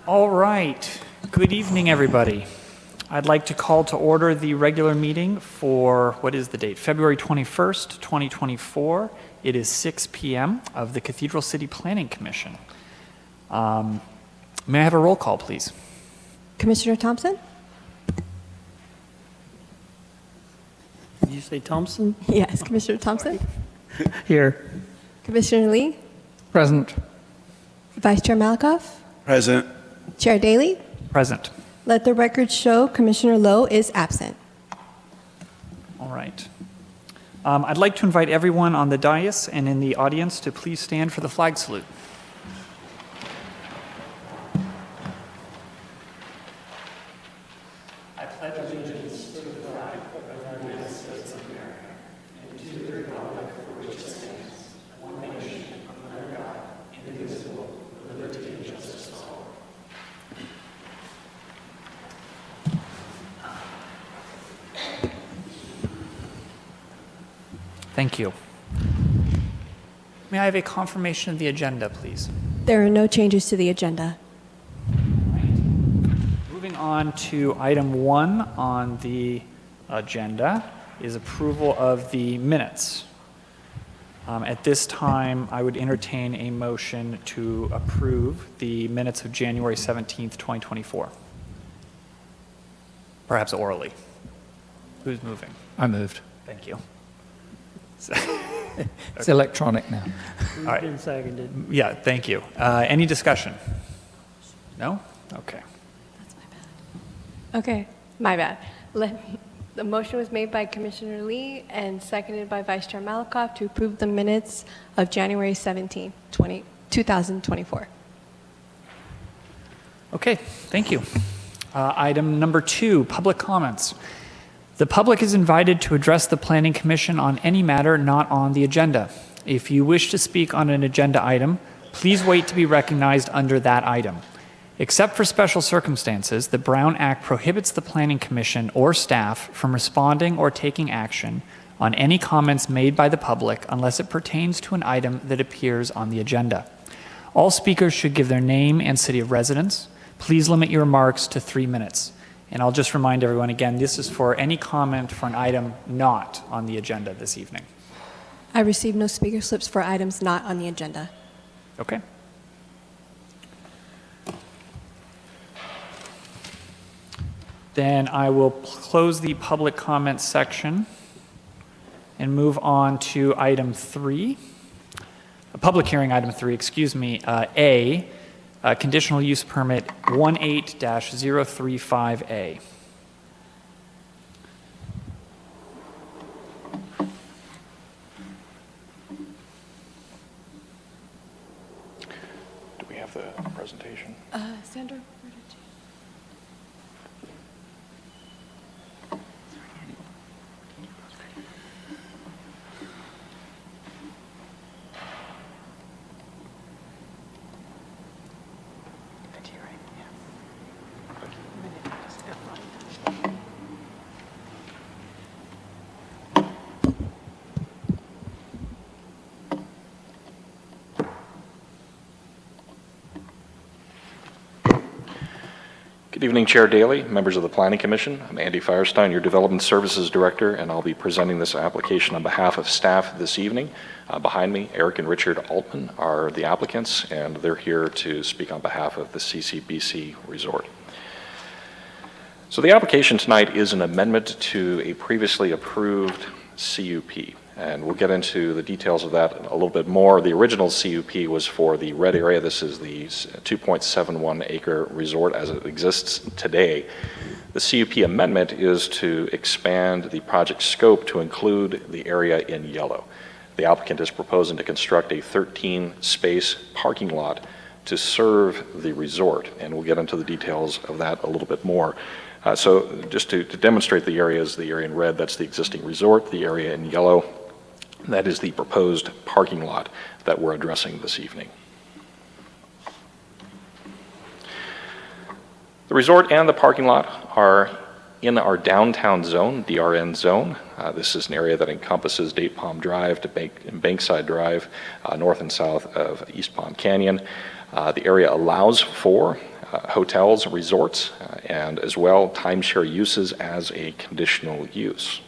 All right. Good evening, everybody. I'd like to call to order the regular meeting for, what is the date? February 21st, 2024. It is 6 p.m. of the Cathedral City Planning Commission. May I have a roll call, please? Commissioner Thompson? Did you say Thompson? Yes, Commissioner Thompson. Here. Commissioner Lee? Present. Vice Chair Malakoff? Present. Chair Daly? Present. Let the record show Commissioner Lowe is absent. All right. I'd like to invite everyone on the dais and in the audience to please stand for the flag salute. Thank you. May I have a confirmation of the agenda, please? There are no changes to the agenda. Moving on to item 1 on the agenda is approval of the minutes. At this time, I would entertain a motion to approve the minutes of January 17th, 2024. Perhaps orally. Who's moving? I moved. Thank you. It's electronic now. All right. Been seconded. Yeah, thank you. Any discussion? No? Okay. Okay, my bad. The motion was made by Commissioner Lee and seconded by Vice Chair Malakoff to approve the minutes of January 17, 2024. Okay, thank you. Item number 2, public comments. The public is invited to address the Planning Commission on any matter not on the agenda. If you wish to speak on an agenda item, please wait to be recognized under that item. Except for special circumstances, the Brown Act prohibits the Planning Commission or staff from responding or taking action on any comments made by the public unless it pertains to an item that appears on the agenda. All speakers should give their name and city of residence. Please limit your remarks to 3 minutes. And I'll just remind everyone again, this is for any comment for an item not on the agenda this evening. I received no speaker slips for items not on the agenda. Okay. Then I will close the public comment section and move on to item 3, public hearing item 3, excuse me, A, conditional use permit 18-035A. Do we have the presentation? Sandra, where did you? Good evening, Chair Daly, members of the Planning Commission. I'm Andy Firestein, your Development Services Director, and I'll be presenting this application on behalf of staff this evening. Behind me, Eric and Richard Altman are the applicants, and they're here to speak on behalf of the CCBC Resort. So the application tonight is an amendment to a previously approved CUP. And we'll get into the details of that a little bit more. The original CUP was for the red area. This is the 2.71 acre resort as it exists today. The CUP amendment is to expand the project scope to include the area in yellow. The applicant is proposing to construct a 13-space parking lot to serve the resort, and we'll get into the details of that a little bit more. So just to demonstrate the areas, the area in red, that's the existing resort. The area in yellow, that is the proposed parking lot that we're addressing this evening. The resort and the parking lot are in our downtown zone, DRN zone. This is an area that encompasses Date Palm Drive to Bankside Drive, north and south of East Palm Canyon. The area allows for hotels, resorts, and as well timeshare uses as a conditional use.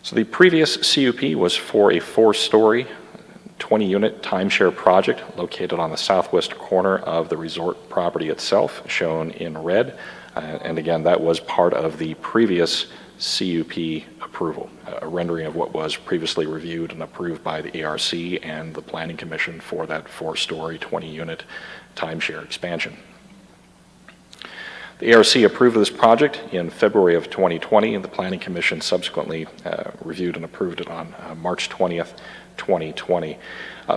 So the previous CUP was for a 4-story, 20-unit timeshare project located on the southwest corner of the resort property itself, shown in red. And again, that was part of the previous CUP approval, a rendering of what was previously reviewed and approved by the ARC and the Planning Commission for that 4-story, 20-unit timeshare expansion. The ARC approved this project in February of 2020, and the Planning Commission subsequently reviewed and approved it on March 20th, 2020.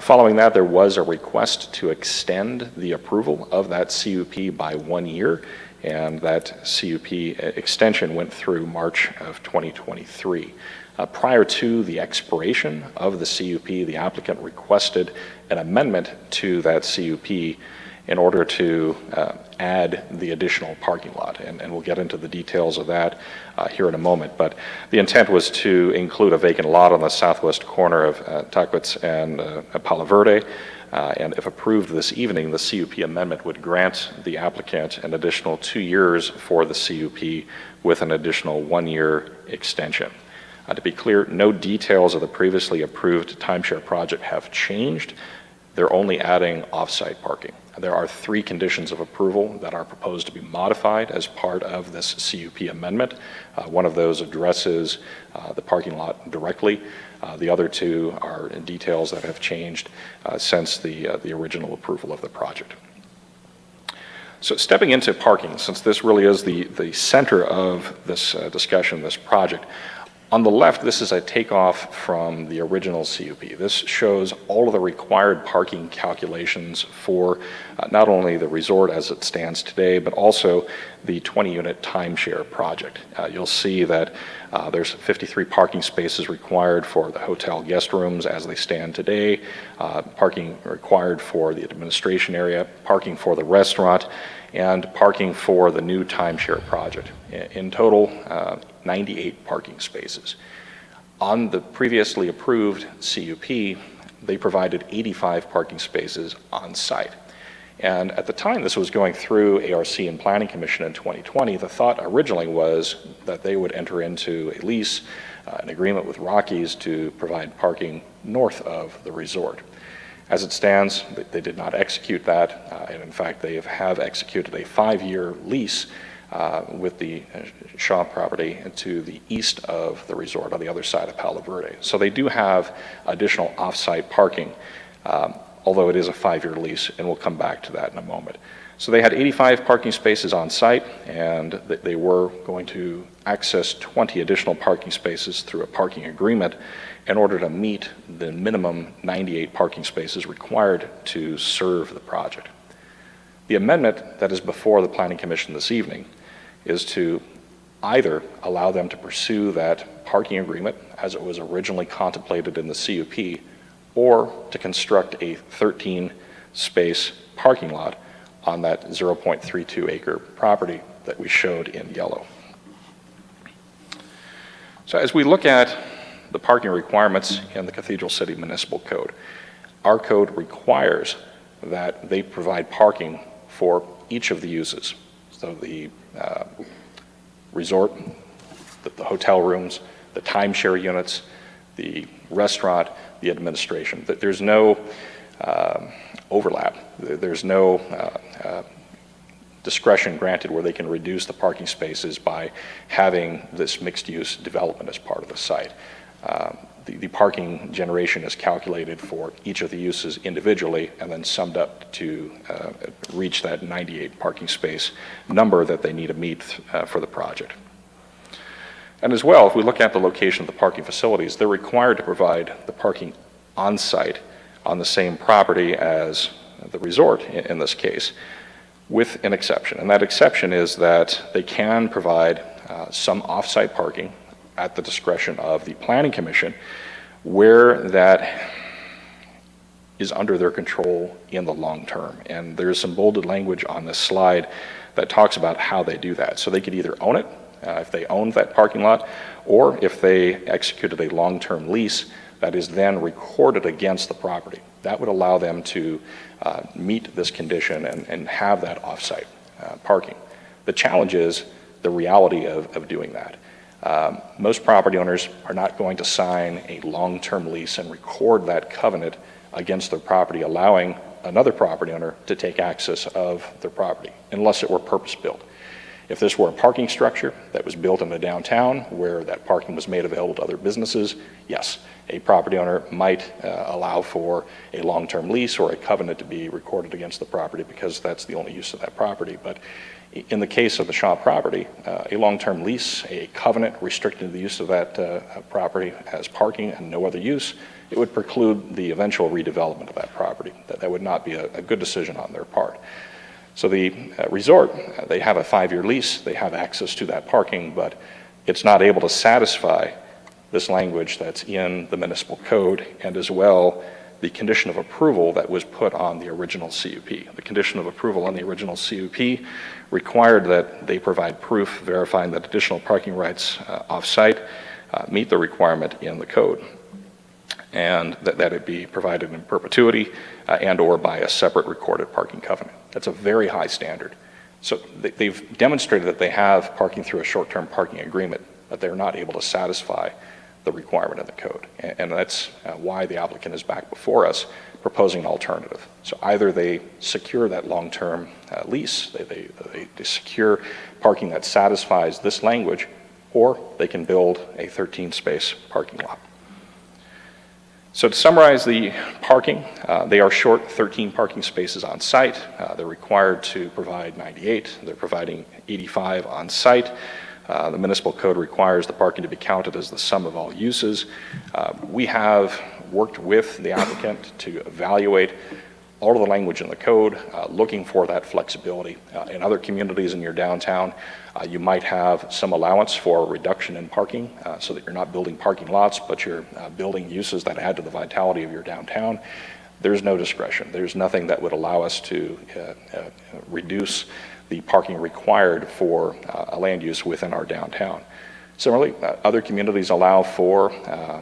Following that, there was a request to extend the approval of that CUP by 1 year, and that CUP extension went through March of 2023. Prior to the expiration of the CUP, the applicant requested an amendment to that CUP in order to add the additional parking lot. And we'll get into the details of that here in a moment. But the intent was to include a vacant lot on the southwest corner of Taquitz and Palo Verde. And if approved this evening, the CUP amendment would grant the applicant an additional 2 years for the CUP with an additional 1-year extension. To be clear, no details of the previously approved timeshare project have changed. They're only adding off-site parking. There are 3 conditions of approval that are proposed to be modified as part of this CUP amendment. One of those addresses the parking lot directly. The other 2 are details that have changed since the original approval of the project. So stepping into parking, since this really is the center of this discussion, this project, on the left, this is a takeoff from the original CUP. This shows all of the required parking calculations for not only the resort as it stands today, but also the 20-unit timeshare project. You'll see that there's 53 parking spaces required for the hotel guest rooms as they stand today, parking required for the administration area, parking for the restaurant, and parking for the new timeshare project. In total, 98 parking spaces. On the previously approved CUP, they provided 85 parking spaces on site. And at the time this was going through ARC and Planning Commission in 2020, the thought originally was that they would enter into a lease, an agreement with Rockies to provide parking north of the resort. As it stands, they did not execute that, and in fact they have executed a 5-year lease with the Shaw property to the east of the resort on the other side of Palo Verde. So they do have additional off-site parking, although it is a 5-year lease, and we'll come back to that in a moment. So they had 85 parking spaces on site, and they were going to access 20 additional parking spaces through a parking agreement in order to meet the minimum 98 parking spaces required to serve the project. The amendment that is before the Planning Commission this evening is to either allow them to pursue that parking agreement as it was originally contemplated in the CUP, or to construct a 13-space parking lot on that 0.32 acre property that we showed in yellow. So as we look at the parking requirements in the Cathedral City Municipal Code, our code requires that they provide parking for each of the uses. So the resort, the hotel rooms, the timeshare units, the restaurant, the administration. There's no overlap. There's no discretion granted where they can reduce the parking spaces by having this mixed-use development as part of the site. The parking generation is calculated for each of the uses individually and then summed up to reach that 98 parking space number that they need to meet for the project. And as well, if we look at the location of the parking facilities, they're required to provide the parking on site on the same property as the resort in this case, with an exception. And that exception is that they can provide some off-site parking at the discretion of the Planning Commission where that is under their control in the long term. And there's some bolded language on this slide that talks about how they do that. So they could either own it, if they owned that parking lot, or if they executed a long-term lease, that is then recorded against the property. That would allow them to meet this condition and have that off-site parking. The challenge is the reality of doing that. Most property owners are not going to sign a long-term lease and record that covenant against their property, allowing another property owner to take access of their property, unless it were purpose-built. If this were a parking structure that was built in the downtown where that parking was made available to other businesses, yes, a property owner might allow for a long-term lease or a covenant to be recorded against the property because that's the only use of that property. But in the case of the Shaw property, a long-term lease, a covenant restricting the use of that property as parking and no other use, it would preclude the eventual redevelopment of that property. That would not be a good decision on their part. So the resort, they have a 5-year lease, they have access to that parking, but it's not able to satisfy this language that's in the municipal code, and as well the condition of approval that was put on the original CUP. The condition of approval on the original CUP required that they provide proof verifying that additional parking rights off-site meet the requirement in the code, and that it be provided in perpetuity and or by a separate recorded parking covenant. That's a very high standard. So they've demonstrated that they have parking through a short-term parking agreement, but they're not able to satisfy the requirement of the code. And that's why the applicant is back before us proposing an alternative. So either they secure that long-term lease, they secure parking that satisfies this language, or they can build a 13-space parking lot. So to summarize the parking, they are short 13 parking spaces on site. They're required to provide 98. They're providing 85 on site. The municipal code requires the parking to be counted as the sum of all uses. We have worked with the applicant to evaluate all of the language in the code, looking for that flexibility. In other communities in your downtown, you might have some allowance for a reduction in parking so that you're not building parking lots, but you're building uses that add to the vitality of your downtown. There's no discretion. There's nothing that would allow us to reduce the parking required for a land use within our downtown. Similarly, other communities allow for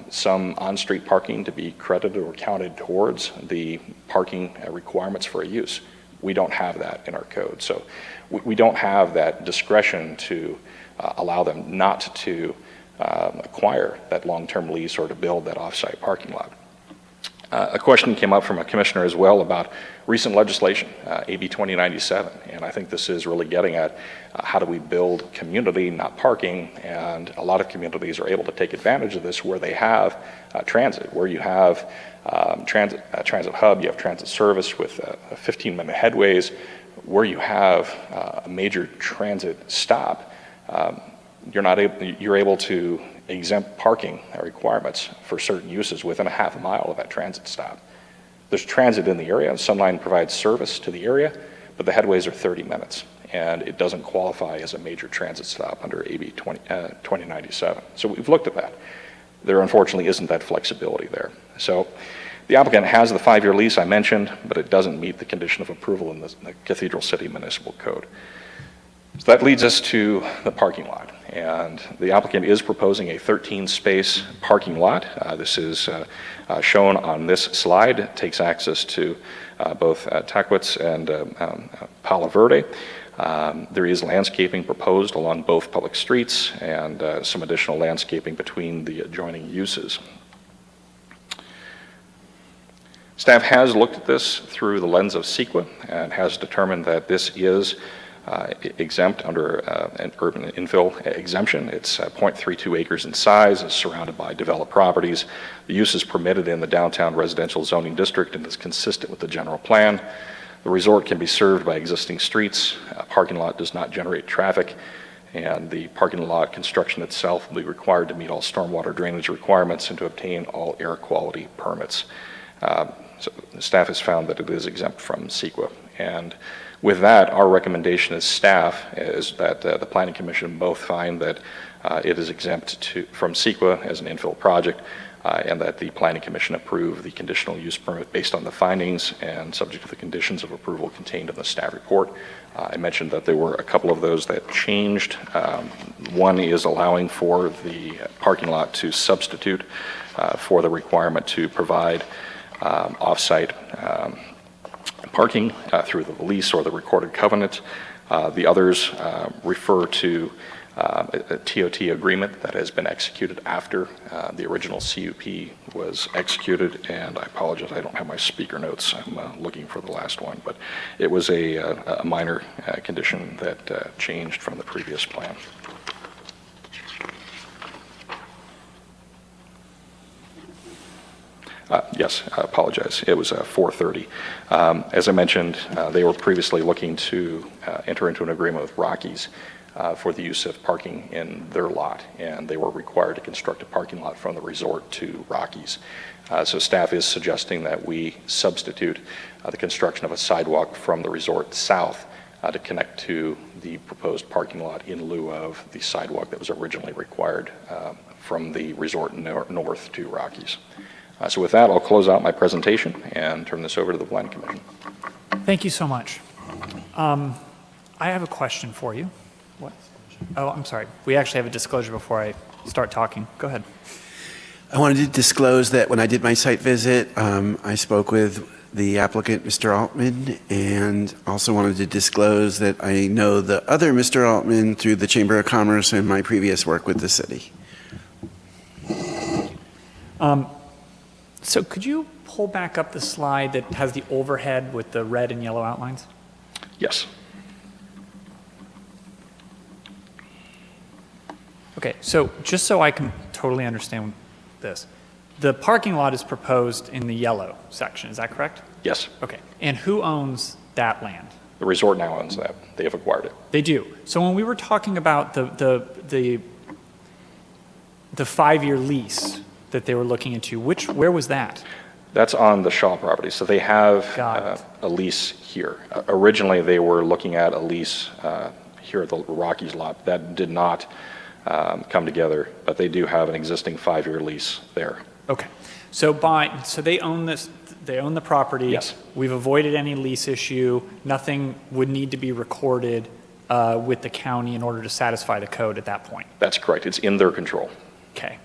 some on-street parking to be credited or counted towards the parking requirements for a use. We don't have that in our code. So we don't have that discretion to allow them not to acquire that long-term lease or to build that off-site parking lot. A question came up from a commissioner as well about recent legislation, AB 2097, and I think this is really getting at how do we build community, not parking, and a lot of communities are able to take advantage of this where they have transit, where you have transit hub, you have transit service with 15-minute headways, where you have a major transit stop. You're able to exempt parking requirements for certain uses within a half a mile of that transit stop. There's transit in the area. Sunline provides service to the area, but the headways are 30 minutes, and it doesn't qualify as a major transit stop under AB 2097. So we've looked at that. There unfortunately isn't that flexibility there. So the applicant has the 5-year lease I mentioned, but it doesn't meet the condition of approval in the Cathedral City Municipal Code. So that leads us to the parking lot. And the applicant is proposing a 13-space parking lot. This is shown on this slide. It takes access to both Tackwitz and Palo Verde. There is landscaping proposed along both public streets and some additional landscaping between the adjoining uses. Staff has looked at this through the lens of CEQA and has determined that this is exempt under an urban infill exemption. It's 0.32 acres in size, is surrounded by developed properties. The use is permitted in the downtown residential zoning district and is consistent with the general plan. The resort can be served by existing streets. A parking lot does not generate traffic, and the parking lot construction itself will be required to meet all stormwater drainage requirements and to obtain all air quality permits. So the staff has found that it is exempt from CEQA. And with that, our recommendation as staff is that the Planning Commission both find that it is exempt from CEQA as an infill project and that the Planning Commission approve the conditional use permit based on the findings and subject to the conditions of approval contained in the staff report. I mentioned that there were a couple of those that changed. One is allowing for the parking lot to substitute for the requirement to provide off-site parking through the lease or the recorded covenant. The others refer to a TOT agreement that has been executed after the original CUP was executed, and I apologize, I don't have my speaker notes. I'm looking for the last one, but it was a minor condition that changed from the previous plan. Yes, I apologize. It was 430. As I mentioned, they were previously looking to enter into an agreement with Rockies for the use of parking in their lot, and they were required to construct a parking lot from the resort to Rockies. So staff is suggesting that we substitute the construction of a sidewalk from the resort south to connect to the proposed parking lot in lieu of the sidewalk that was originally required from the resort north to Rockies. So with that, I'll close out my presentation and turn this over to the Planning Commission. Thank you so much. I have a question for you. What? Oh, I'm sorry. We actually have a disclosure before I start talking. Go ahead. I wanted to disclose that when I did my site visit, I spoke with the applicant, Mr. Altman, and also wanted to disclose that I know the other Mr. Altman through the Chamber of Commerce and my previous work with the city. So could you pull back up the slide that has the overhead with the red and yellow outlines? Yes. Okay, so just so I can totally understand this, the parking lot is proposed in the yellow section, is that correct? Yes. Okay, and who owns that land? The resort now owns that. They have acquired it. They do. So when we were talking about the 5-year lease that they were looking into, where was that? That's on the Shaw property. So they have Got it. a lease here. Originally, they were looking at a lease here at the Rockies lot. That did not come together, but they do have an existing 5-year lease there. Okay, so they own this, they own the property. Yes. We've avoided any lease issue. Nothing would need to be recorded with the county in order to satisfy the code at that point. That's correct. It's in their control. Okay.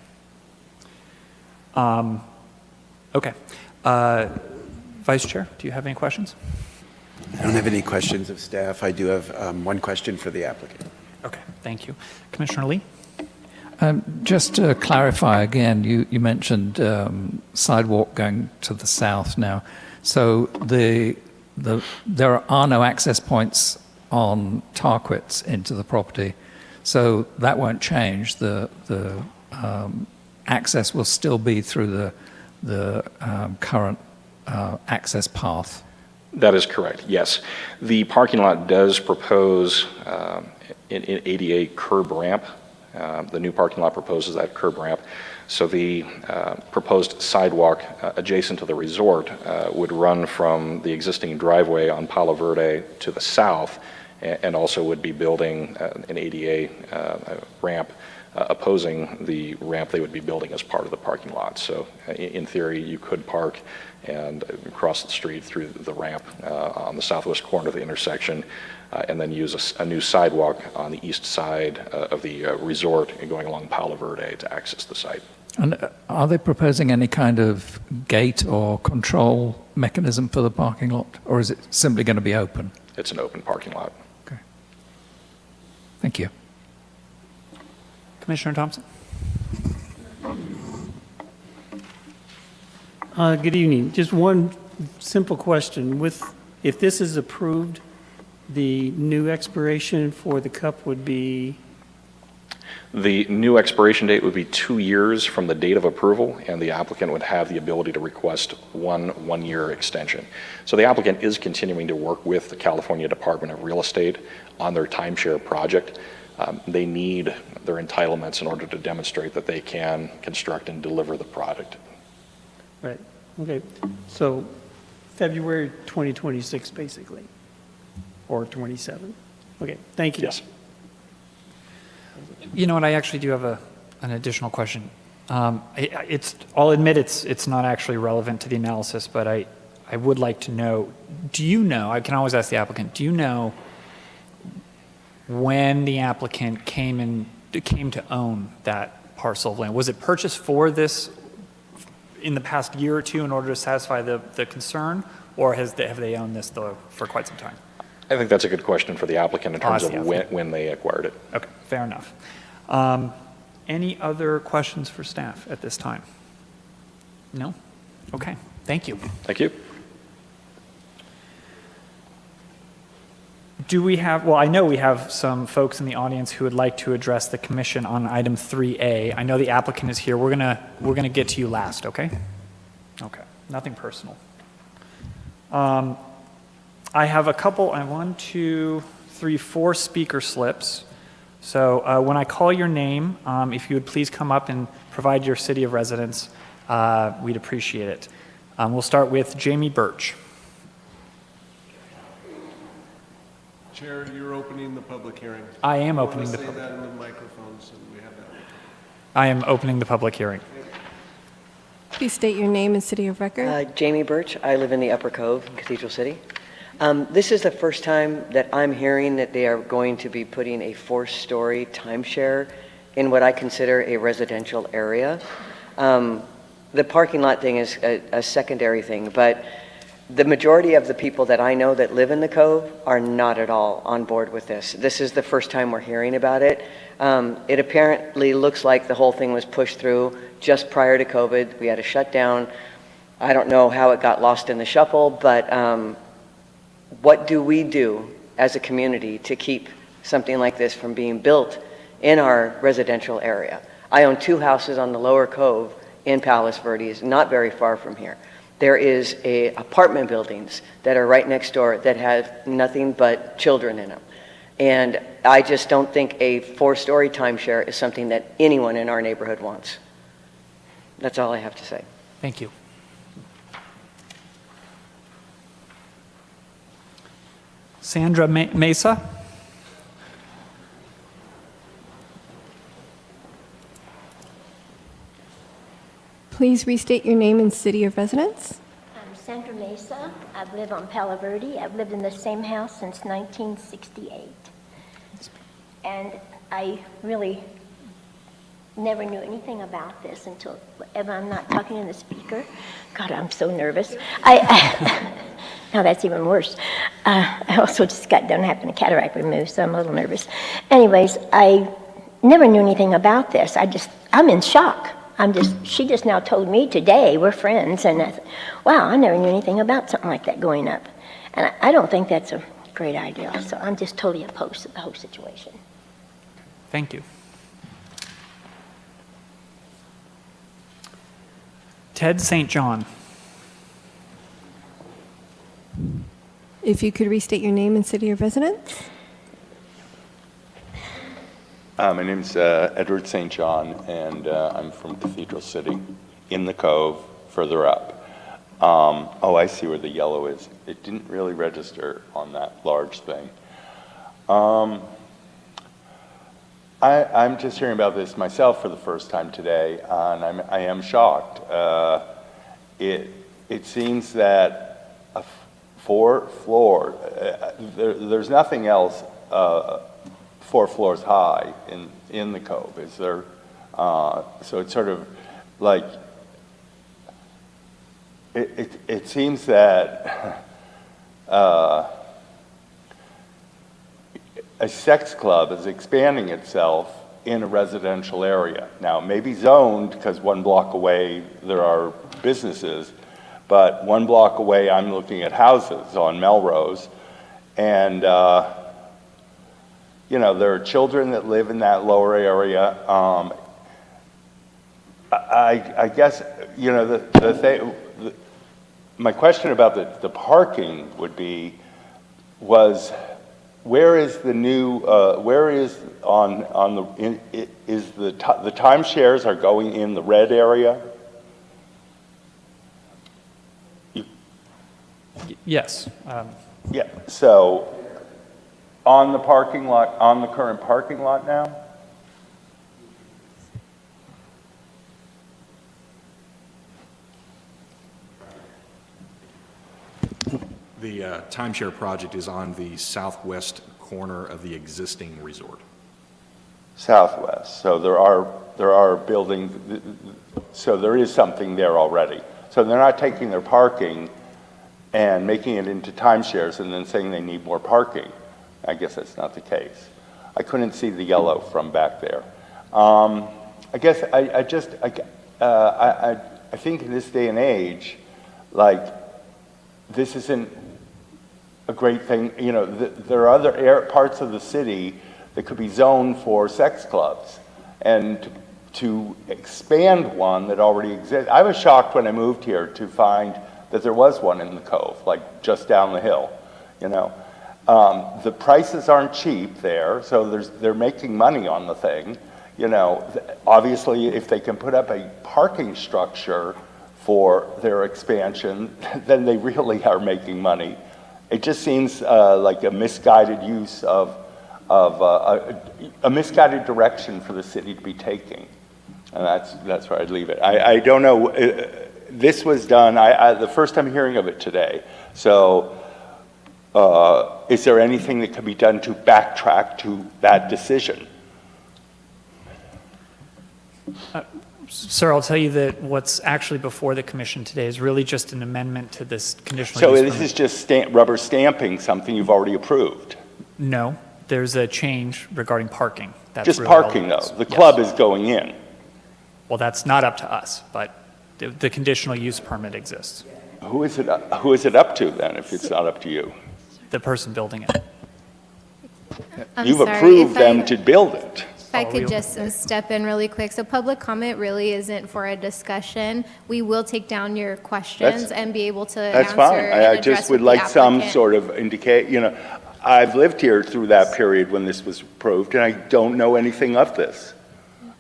Okay. Vice Chair, do you have any questions? I don't have any questions of staff. I do have one question for the applicant. Okay, thank you. Commissioner Lee? Just to clarify again, you mentioned sidewalk going to the south now. So there are no access points on Tarquitz into the property. So that won't change. The access will still be through the current access path. That is correct, yes. The parking lot does propose an ADA curb ramp. The new parking lot proposes that curb ramp. So the proposed sidewalk adjacent to the resort would run from the existing driveway on Palo Verde to the south, and also would be building an ADA ramp opposing the ramp they would be building as part of the parking lot. So in theory, you could park and cross the street through the ramp on the southwest corner of the intersection, and then use a new sidewalk on the east side of the resort and going along Palo Verde to access the site. And are they proposing any kind of gate or control mechanism for the parking lot, or is it simply going to be open? It's an open parking lot. Okay. Thank you. Commissioner Thompson? Good evening. Just one simple question. If this is approved, the new expiration for the cup would be? The new expiration date would be 2 years from the date of approval, and the applicant would have the ability to request one-year extension. So the applicant is continuing to work with the California Department of Real Estate on their timeshare project. They need their entitlements in order to demonstrate that they can construct and deliver the product. Right, okay. So February 2026, basically, or 27? Okay, thank you. Yes. You know what, I actually do have an additional question. I'll admit it's not actually relevant to the analysis, but I would like to know, do you know, I can always ask the applicant, do you know when the applicant came to own that parcel of land? Was it purchased for this in the past year or two in order to satisfy the concern, or have they owned this though for quite some time? I think that's a good question for the applicant in Oh, I terms see, of okay. when they acquired it. Okay, fair enough. Any other questions for staff at this time? No? Okay, thank you. Thank you. Do we have, well, I know we have some folks in the audience who would like to address the commission on item 3A. I know the applicant is here. We're gonna get to you last, okay? Okay, nothing personal. I have a couple, 1, 2, 3, 4 speaker slips. So when I call your name, if you would please come up and provide your city of residence, we'd appreciate it. We'll start with Jamie Birch. Chair, you're opening the public hearing. I am opening the Say public. that in the microphone so we have that. I am opening the public hearing. Please state your name and city of record. Jamie Birch. I live in the Upper Cove, in Cathedral City. This is the first time that I'm hearing that they are going to be putting a 4-story timeshare in what I consider a residential area. The parking lot thing is a secondary thing, but the majority of the people that I know that live in the Cove are not at all on board with this. This is the first time we're hearing about it. It apparently looks like the whole thing was pushed through just prior to COVID. We had a shutdown. I don't know how it got lost in the shuffle, but what do we do as a community to keep something like this from being built in our residential area? I own 2 houses on the Lower Cove in Palos Verdes, not very far from here. There is apartment buildings that are right next door that have nothing but children in them. And I just don't think a 4-story timeshare is something that anyone in our neighborhood wants. That's all I have to say. Thank you. Sandra Mesa. Please restate your name and city of residence. I'm Sandra Mesa. I live on Palo Verde. I've lived in the same house since 1968. And I really never knew anything about this until, if I'm not talking to the speaker, God, I'm so nervous. Now that's even worse. I also just got done having a cataract removed, so I'm a little nervous. Anyways, I never knew anything about this. I'm in shock. She just now told me today, we're friends, and I thought, wow, I never knew anything about something like that going up. And I don't think that's a great idea, so I'm just totally opposed to the whole situation. Thank you. Ted St. John. If you could restate your name and city of residence. My name's Edward St. John, and I'm from Cathedral City, in the Cove, further up. Oh, I see where the yellow is. It didn't really register on that large thing. I'm just hearing about this myself for the first time today, and I am shocked. It seems that a 4-floor, there's nothing else 4 floors high in the Cove, is there? So it's sort of like, it seems that a sex club is expanding itself in a residential area. Now, it may be zoned because 1 block away there are businesses, but 1 block away I'm looking at houses on Melrose, and you know, there are children that live in that lower area. I guess, you know, my question about the parking would be, where is the new, where is on the, is the timeshares are going in the red area? Yes. Yeah, so on the parking lot, on the current parking lot now? The timeshare project is on the southwest corner of the existing resort. Southwest, so there are buildings, So there is something there already. So they're not taking their parking and making it into timeshares and then saying they need more parking. I guess that's not the case. I couldn't see the yellow from back there. I guess I think in this day and age, like, this isn't a great thing. You know, there are other parts of the city that could be zoned for sex clubs. And to expand one that already exists. I was shocked when I moved here to find that there was one in the Cove, like just down the hill, you know. The prices aren't cheap there, so they're making money on the thing. You know, obviously, if they can put up a parking structure for their expansion, then they really are making money. It just seems like a misguided use of a misguided direction for the city to be taking. And that's where I'd leave it. I don't know. This was done, the first time hearing of it today. So is there anything that could be done to backtrack to that decision? Sir, I'll tell you that what's actually before the commission today is really just an amendment to this conditional So use this permit. is just rubber stamping something you've already approved? No, there's a change regarding parking. That's Just really all parking, it though. is. The Yes. club is going in. Well, that's not up to us, but the conditional use permit exists. Who is it up to then, if it's not up to you? The person building it. You've approved them to build it. If I could just step in really quick. So public comment really isn't for a discussion. We will take down your questions and be able to That's answer fine. and I address just would with the like some applicant. sort of indicate, you know, I've lived here through that period when this was approved, and I don't know anything of this.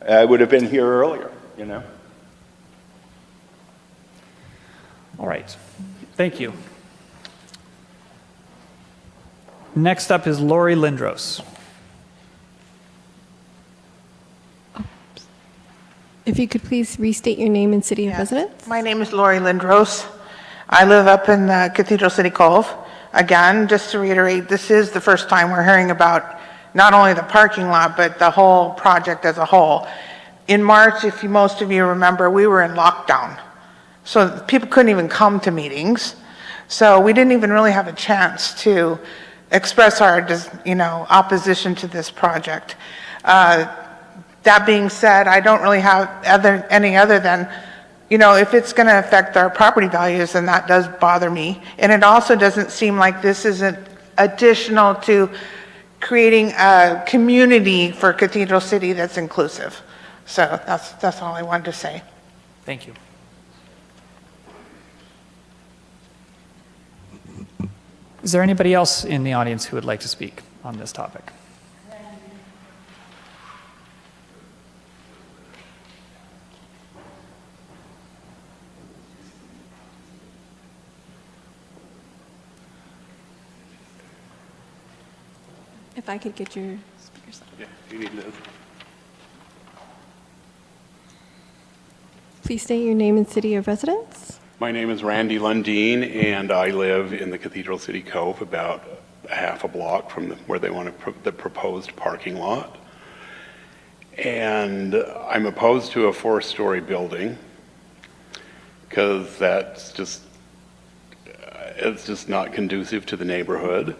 I would have been here earlier, you know? All right. Thank you. Next up is Lori Lindros. If you could please restate your name and city of residence. My name is Lori Lindros. I live up in Cathedral City Cove. Again, just to reiterate, this is the first time we're hearing about not only the parking lot, but the whole project as a whole. In March, if most of you remember, we were in lockdown. So people couldn't even come to meetings. So we didn't even really have a chance to express our, opposition to this project. That being said, I don't really have any other than, if it's going to affect our property values, then that does bother me. And it also doesn't seem like this is an additional to creating a community for Cathedral City that's inclusive. So that's all I wanted to say. Thank you. Is there anybody else in the audience who would like to speak on this topic? If I could get your speakers on. Yeah, you need those. Please state your name and city of residence. My name is Randy Lundeen, and I live in the Cathedral City Cove, about a half a block from where they want the proposed parking lot. And I'm opposed to a 4-story building because it's just not conducive to the neighborhood.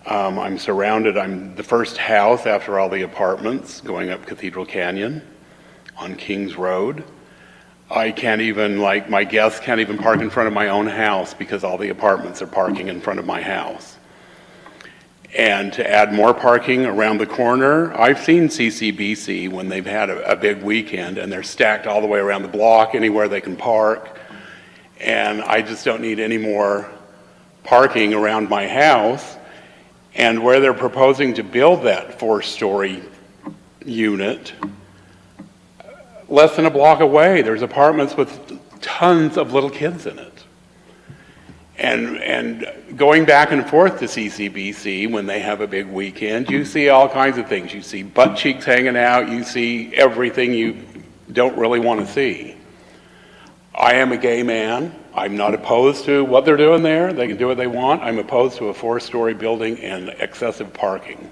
I'm surrounded, I'm the first house after all the apartments going up Cathedral Canyon on Kings Road. I can't even, my guests can't even park in front of my own house because all the apartments are parking in front of my house. And to add more parking around the corner, I've seen CCBC when they've had a big weekend and they're stacked all the way around the block, anywhere they can park. And I just don't need any more parking around my house. And where they're proposing to build that 4-story unit, less than a block away, there's apartments with tons of little kids in it. And going back and forth to CCBC when they have a big weekend, you see all kinds of things. You see butt cheeks hanging out, you see everything you don't really want to see. I am a gay man. I'm not opposed to what they're doing there. They can do what they want. I'm opposed to a 4-story building and excessive parking.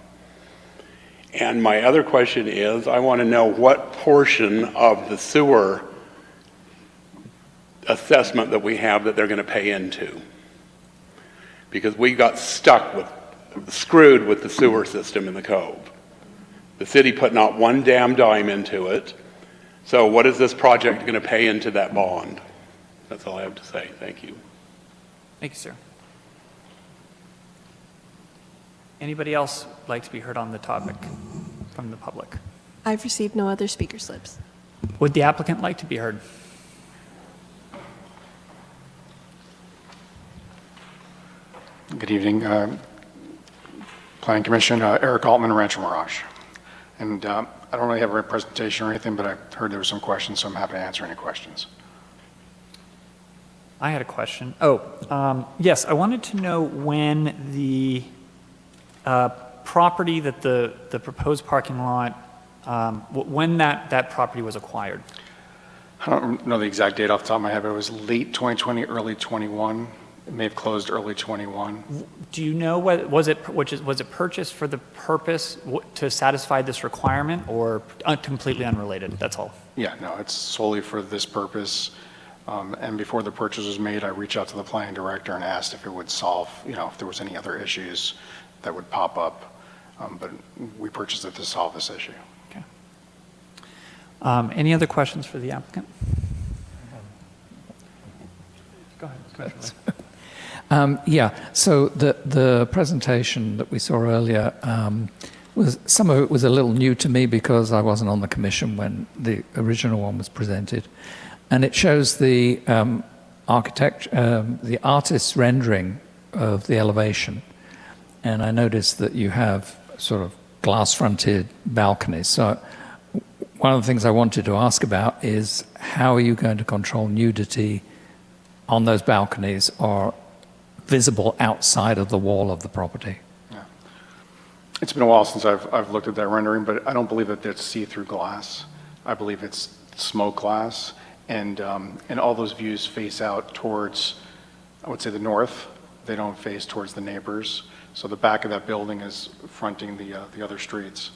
And my other question is, I want to know what portion of the sewer assessment that we have that they're going to pay into. Because we got screwed with the sewer system in the Cove. The city put not one damn dime into it. So what is this project going to pay into that bond? That's all I have to say. Thank you. Thank you, sir. Anybody else like to be heard on the topic from the public? I've received no other speaker slips. Would the applicant like to be heard? Good evening, Planning Commission, Eric Altman, Rancho Mirage. And I don't really have a presentation or anything, but I heard there were some questions, so I'm happy to answer any questions. I had a question. Yes, I wanted to know when the property that the proposed parking lot, when that property was acquired. I don't know the exact date off the top of my head, but it was late 2020, early 21. It may have closed early 21. Do you know was it purchased for the purpose to satisfy this requirement, or completely unrelated? That's all. Yeah, no, it's solely for this purpose. And before the purchase was made, I reached out to the planning director and asked if it would solve, if there was any other issues that would pop up. But we purchased it to solve this issue. Okay. Any other questions for the applicant? Go ahead, Commissioner. Yeah, so the presentation that we saw earlier, some of it was a little new to me because I wasn't on the commission when the original one was presented. And it shows the the artist's rendering of the elevation. And I noticed that you have sort of glass-fronted balconies. So one of the things I wanted to ask about is how are you going to control nudity on those balconies or visible outside of the wall of the property? Yeah. It's been a while since I've looked at that rendering, but I don't believe that it's see-through glass. I believe it's smoke glass. And all those views face out towards, I would say, the north. They don't face towards the neighbors. So the back of that building is fronting the other streets.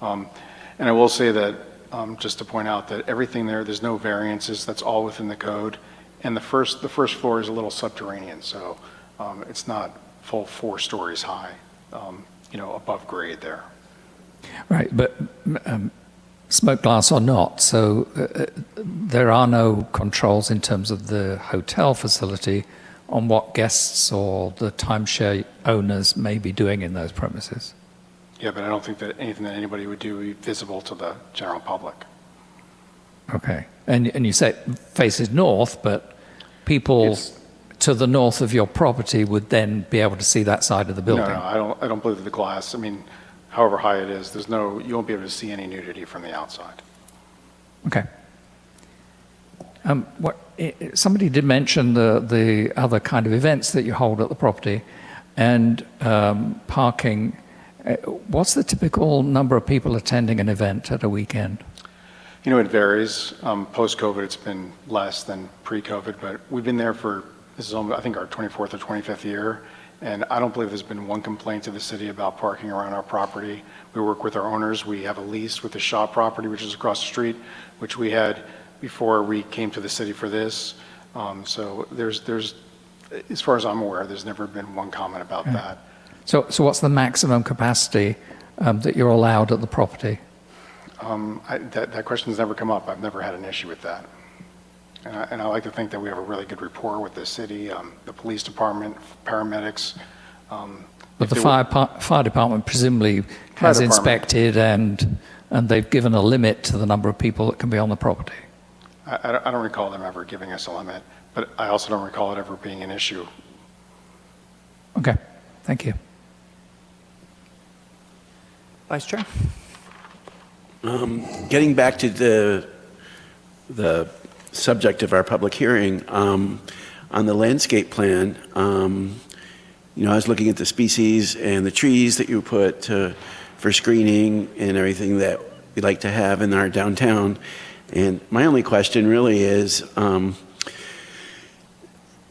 And I will say that, just to point out that everything there's no variances. That's all within the code. And the first floor is a little subterranean, so it's not full 4 stories high, above grade there. Right, but smoke glass or not, so there are no controls in terms of the hotel facility on what guests or the timeshare owners may be doing in those premises. Yeah, but I don't think that anything that anybody would do would be visible to the general public. Okay, and you say it faces north, but people to the north of your property would then be able to see that side of the building? No, I don't believe that the glass, however high it is, you won't be able to see any nudity from the outside. Okay. Somebody did mention the other kind of events that you hold at the property and parking. What's the typical number of people attending an event at a weekend? It varies. Post-COVID, it's been less than pre-COVID, but we've been there this is, I think, our 24th or 25th year. And I don't believe there's been one complaint to the city about parking around our property. We work with our owners. We have a lease with the Shaw property, which is across the street, which we had before we came to the city for this. So there's, as far as I'm aware, there's never been one comment about that. So what's the maximum capacity that you're allowed at the property? That question's never come up. I've never had an issue with that. And I like to think that we have a really good rapport with the city, the police department, paramedics. But the fire department presumably has inspected and they've given a limit to the number of people that can be on the property. I don't recall them ever giving us a limit, but I also don't recall it ever being an issue. Okay, thank you. Vice Chair? Getting back to the subject of our public hearing, on the landscape plan, I was looking at the species and the trees that you put for screening and everything that we like to have in our downtown. And my only question really is,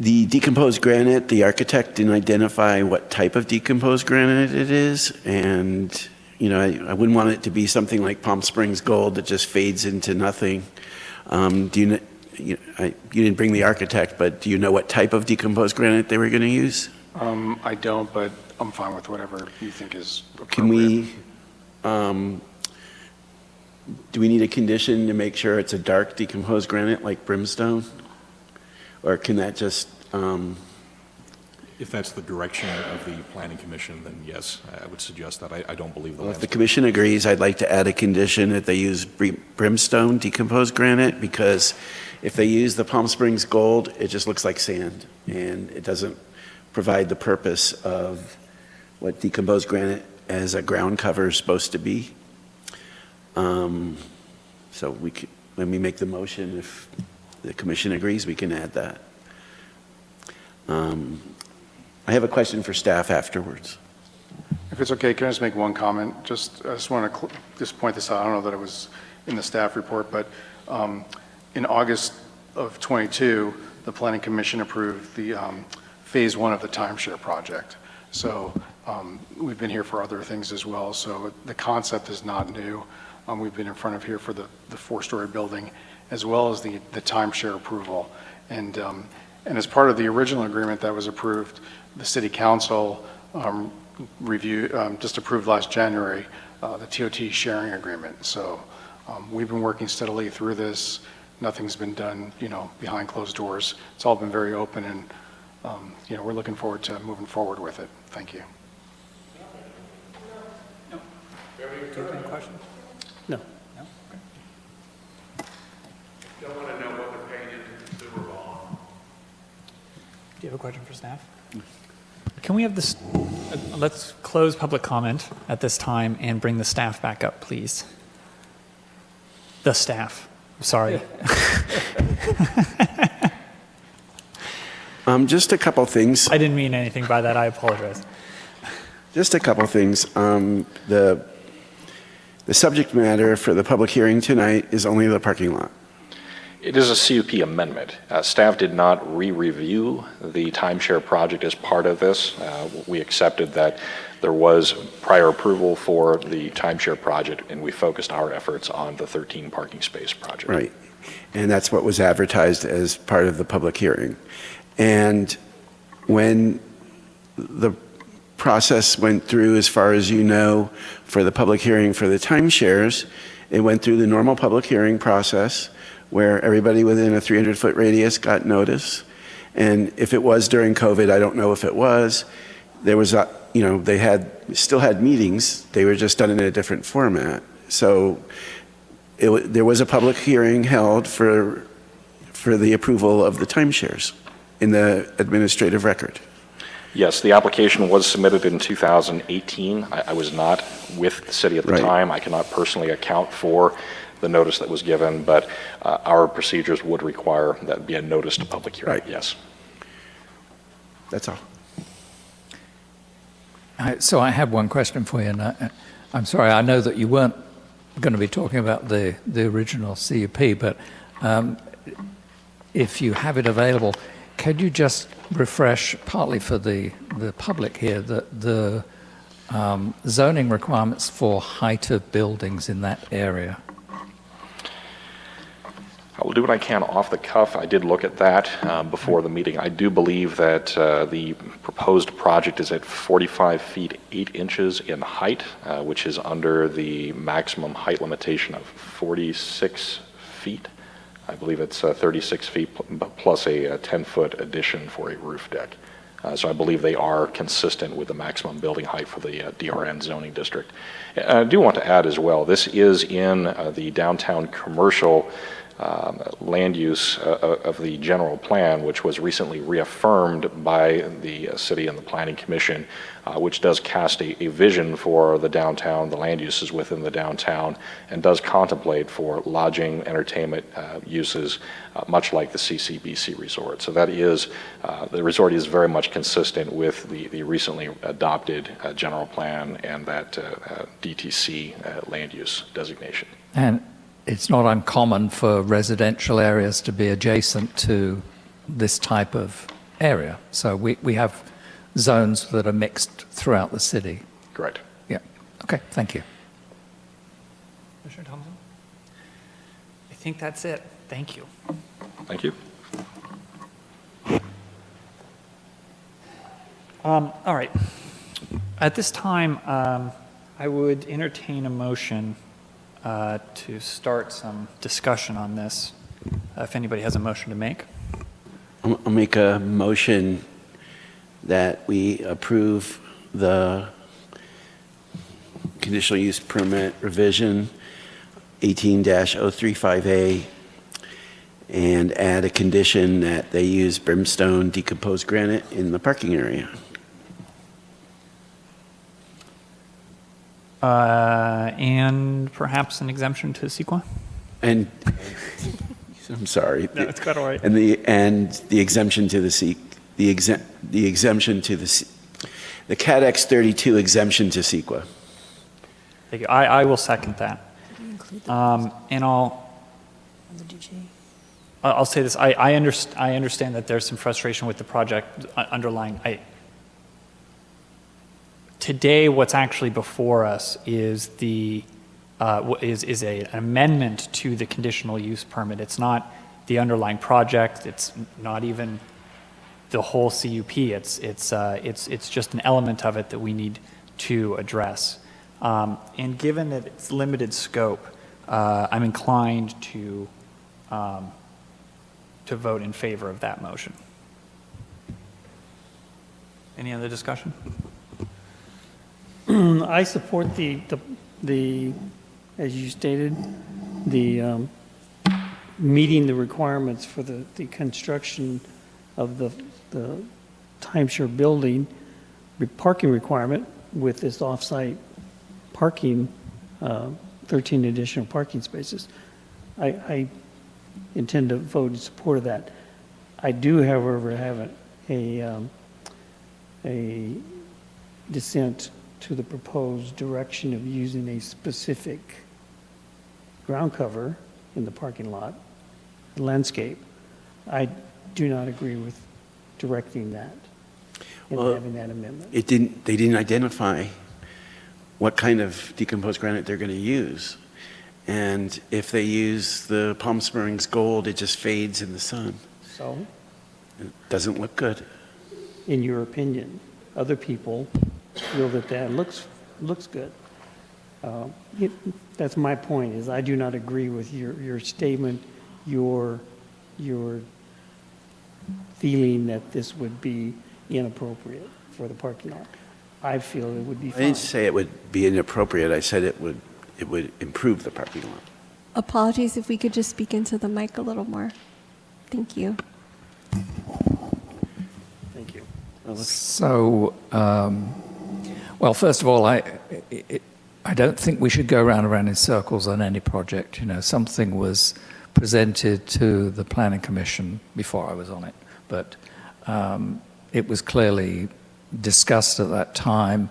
the decomposed granite, the architect didn't identify what type of decomposed granite it is. And, I wouldn't want it to be something like Palm Springs gold that just fades into nothing. you didn't bring the architect, but do you know what type of decomposed granite they were going to use? I don't, but I'm fine with whatever you think is appropriate. Can we, do we need a condition to make sure it's a dark decomposed granite like brimstone? Or can that just, If that's the direction of the planning commission, then yes, I would suggest that. I don't believe the well, if the landscape. commission agrees, I'd like to add a condition that they use brimstone decomposed granite, because if they use the Palm Springs gold, it just looks like sand, and it doesn't provide the purpose of what decomposed granite as a ground cover is supposed to be. So we could, when we make the motion, if the commission agrees, we can add that. I have a question for staff afterwards. If it's okay, can I just make one comment? I just want to just point this out. I don't know that it was in the staff report, but in August of '22, the Planning Commission approved the Phase 1 of the timeshare project. So we've been here for other things as well. So the concept is not new. We've been in front of here for the four-story building, as well as the timeshare approval. And as part of the original agreement that was approved, the City Council just approved last January the TOT sharing agreement. So we've been working steadily through this. Nothing's been done, behind closed doors. It's all been very open, and we're looking forward to moving forward with it. Thank you. Do you have any questions? No. No? Okay. Don't want to know what they're paying into consumer bond. Do you have a question for staff? Can we have this, let's close public comment at this time and bring the staff back up, please. The staff, sorry. Just a couple things. I didn't mean anything by that, I apologize. Just a couple things. The subject matter for the public hearing tonight is only the parking lot. It is a CUP amendment. Staff did not re-review the timeshare project as part of this. We accepted that there was prior approval for the timeshare project, and we focused our efforts on the 13 parking space project. Right. And that's what was advertised as part of the public hearing. And when the process went through, as far as you know, for the public hearing for the timeshares, it went through the normal public hearing process where everybody within a 300-foot radius got notice. And if it was during COVID, I don't know if it was, there was, they still had meetings, they were just done in a different format. So there was a public hearing held for the approval of the timeshares in the administrative record. Yes, the application was submitted in 2018. I was not with the city at the time. I cannot personally account for the notice that was given, but our procedures would require that be a notice to public hearing, yes. That's all. So I have one question for you, and I'm sorry, I know that you weren't going to be talking about the original CUP, but if you have it available, could you just refresh, partly for the public here, the zoning requirements for height of buildings in that area? I will do what I can off the cuff. I did look at that before the meeting. I do believe that the proposed project is at 45 feet 8 inches in height, which is under the maximum height limitation of 46 feet. I believe it's 36 feet plus a 10-foot addition for a roof deck. So I believe they are consistent with the maximum building height for the DRN zoning district. I do want to add as well, this is in the downtown commercial land use of the general plan, which was recently reaffirmed by the city and the planning commission, which does cast a vision for the downtown, the land uses within the downtown, and does contemplate for lodging, entertainment uses, much like the CCBC resort. So that is, the resort is very much consistent with the recently adopted general plan and that DTC land use designation. And it's not uncommon for residential areas to be adjacent to this type of area. So we have zones that are mixed throughout the city. Correct. Yeah. Okay, thank you. Commissioner Thompson? I think that's it. Thank you. Thank you. All right. At this time, I would entertain a motion to start some discussion on this, if anybody has a motion to make. I'll make a motion that we approve the conditional use permit revision 18-035A and add a condition that they use brimstone decomposed granite in the parking area. And perhaps an exemption to CEQA? And, I'm sorry. No, it's quite all right. And the exemption to the exemption to the CADX 32 exemption to CEQA. Thank you. I will second that. And I'll say this. I understand that there's some frustration with the project underlying. Today, what's actually before us is an amendment to the conditional use permit. It's not the underlying project. It's not even the whole CUP. It's just an element of it that we need to address. And given that it's limited scope, I'm inclined to vote in favor of that motion. Any other discussion? I support the, as you stated, the meeting the requirements for the construction of the timeshare building, parking requirement with this off-site parking, 13 additional parking spaces. I intend to vote in support of that. I do, however, have a dissent to the proposed direction of using a specific ground cover in the parking lot, landscape. I do not agree with directing that and having that amendment. They didn't identify what kind of decomposed granite they're going to use. And if they use the Palm Springs gold, it just fades in the sun. So, It doesn't look good. in your opinion, other people feel that looks good. That's my point, is I do not agree with your statement, your feeling that this would be inappropriate for the parking lot. I feel it would be I fine. didn't say it would be inappropriate. I said it would improve the parking lot. Apologies if we could just speak into the mic a little more. Thank you. Thank you. So, well, first of all, I don't think we should go round and round in circles on any project. You know, something was presented to the Planning Commission before I was on it, but it was clearly discussed at that time.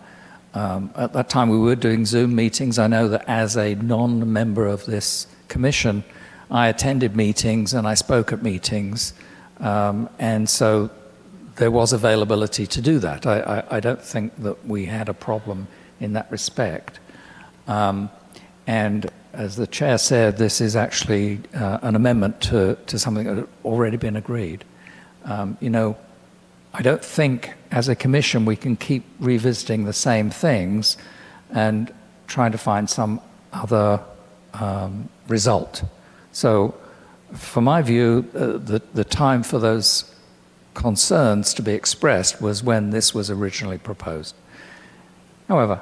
At that time, we were doing Zoom meetings. I know that as a non-member of this commission, I attended meetings and I spoke at meetings, and so there was availability to do that. I don't think that we had a problem in that respect. And as the chair said, this is actually an amendment to something that had already been agreed. You know, I don't think as a commission we can keep revisiting the same things and trying to find some other result. So from my view, the time for those concerns to be expressed was when this was originally proposed. However,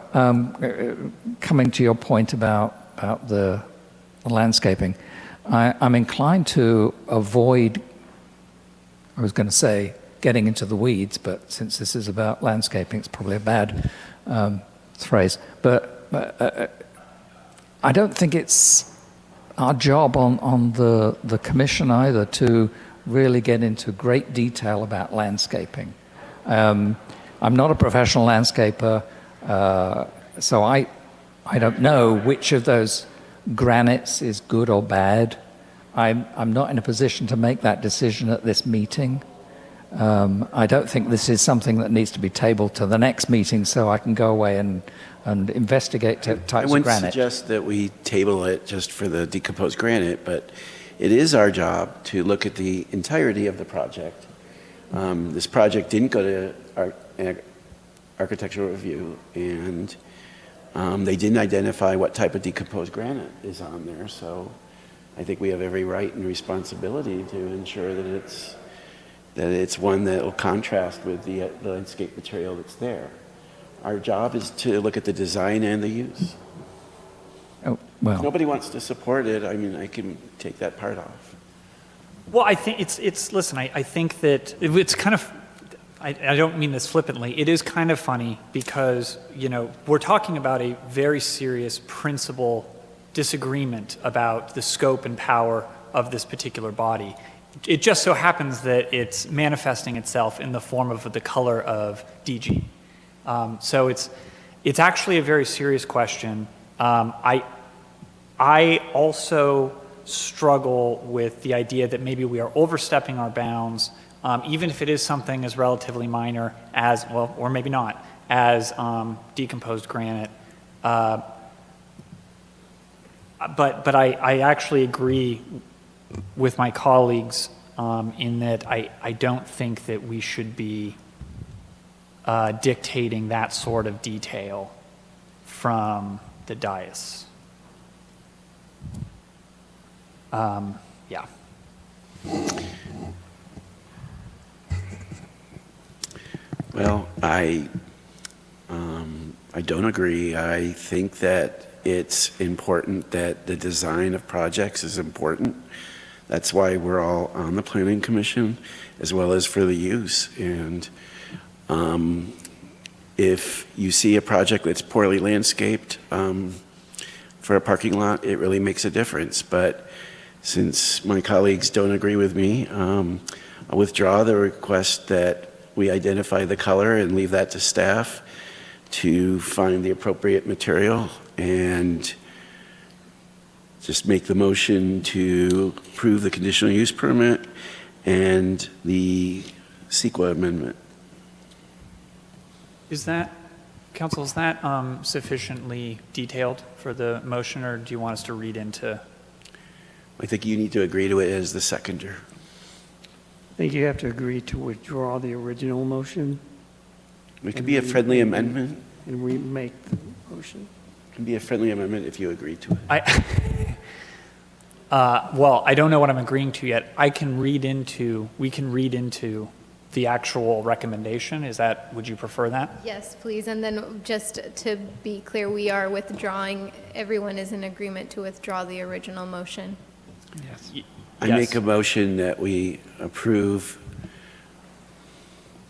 coming to your point about the landscaping, I'm inclined to avoid, I was going to say, getting into the weeds, but since this is about landscaping, it's probably a bad phrase. But I don't think it's our job on the commission either to really get into great detail about landscaping. I'm not a professional landscaper, so I don't know which of those granites is good or bad. I'm not in a position to make that decision at this meeting. I don't think this is something that needs to be tabled to the next meeting so I can go away and investigate types of granite. I wouldn't suggest that we table it just for the decomposed granite, but it is our job to look at the entirety of the project. This project didn't go to architectural review, and they didn't identify what type of decomposed granite is on there. So I think we have every right and responsibility to ensure that it's one that will contrast with the landscape material that's there. Our job is to look at the design and the use. Oh, well. If nobody wants to support it, I mean, I can take that part off. Well, I think listen, I think that it's kind of, I don't mean this flippantly, it is kind of funny because, we're talking about a very serious principle disagreement about the scope and power of this particular body. It just so happens that it's manifesting itself in the form of the color of DG. So it's actually a very serious question. I also struggle with the idea that maybe we are overstepping our bounds, even if it is something as relatively minor as, well, or maybe not, as decomposed granite. But I actually agree with my colleagues in that I don't think that we should be dictating that sort of detail from the dais. Yeah. Well, I don't agree. I think that it's important that the design of projects is important. That's why we're all on the Planning Commission, as well as for the use. And if you see a project that's poorly landscaped for a parking lot, it really makes a difference. But since my colleagues don't agree with me, I'll withdraw the request that we identify the color and leave that to staff to find the appropriate material, and just make the motion to approve the conditional use permit and the CEQA amendment. Is that, Council, is that sufficiently detailed for the motion, or do you want us to read into? I think you need to agree to it as the seconder. I think you have to agree to withdraw the original motion. It could be a friendly amendment. And remake the motion. It can be a friendly amendment if you agree to it. Well, I don't know what I'm agreeing to yet. We can read into the actual recommendation. Would you prefer that? Yes, please. And then just to be clear, we are withdrawing, everyone is in agreement to withdraw the original motion. Yes. I make a motion that we approve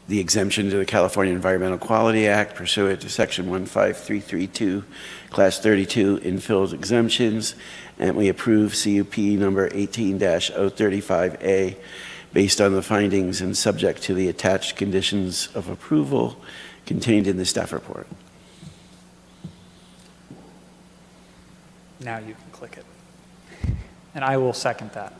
the exemption to the California Environmental Quality Act pursuant to Section 15332, Class 32 infill exemptions, and we approve CUP number 18-035A based on the findings and subject to the attached conditions of approval contained in the staff report. Now you can click it. And I will second that.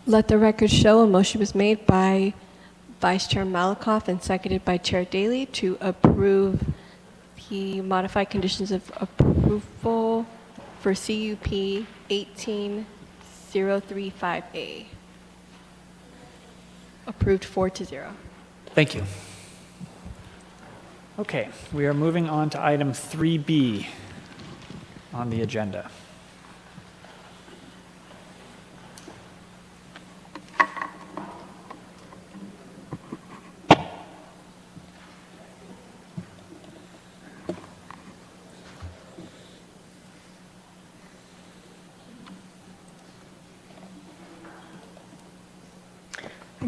Let the record show a motion was made by Vice Chair Malakoff and seconded by Chair Daley to approve the modified conditions of approval for CUP 18035A. Approved 4-0. Thank you. Okay, we are moving on to item 3B on the agenda.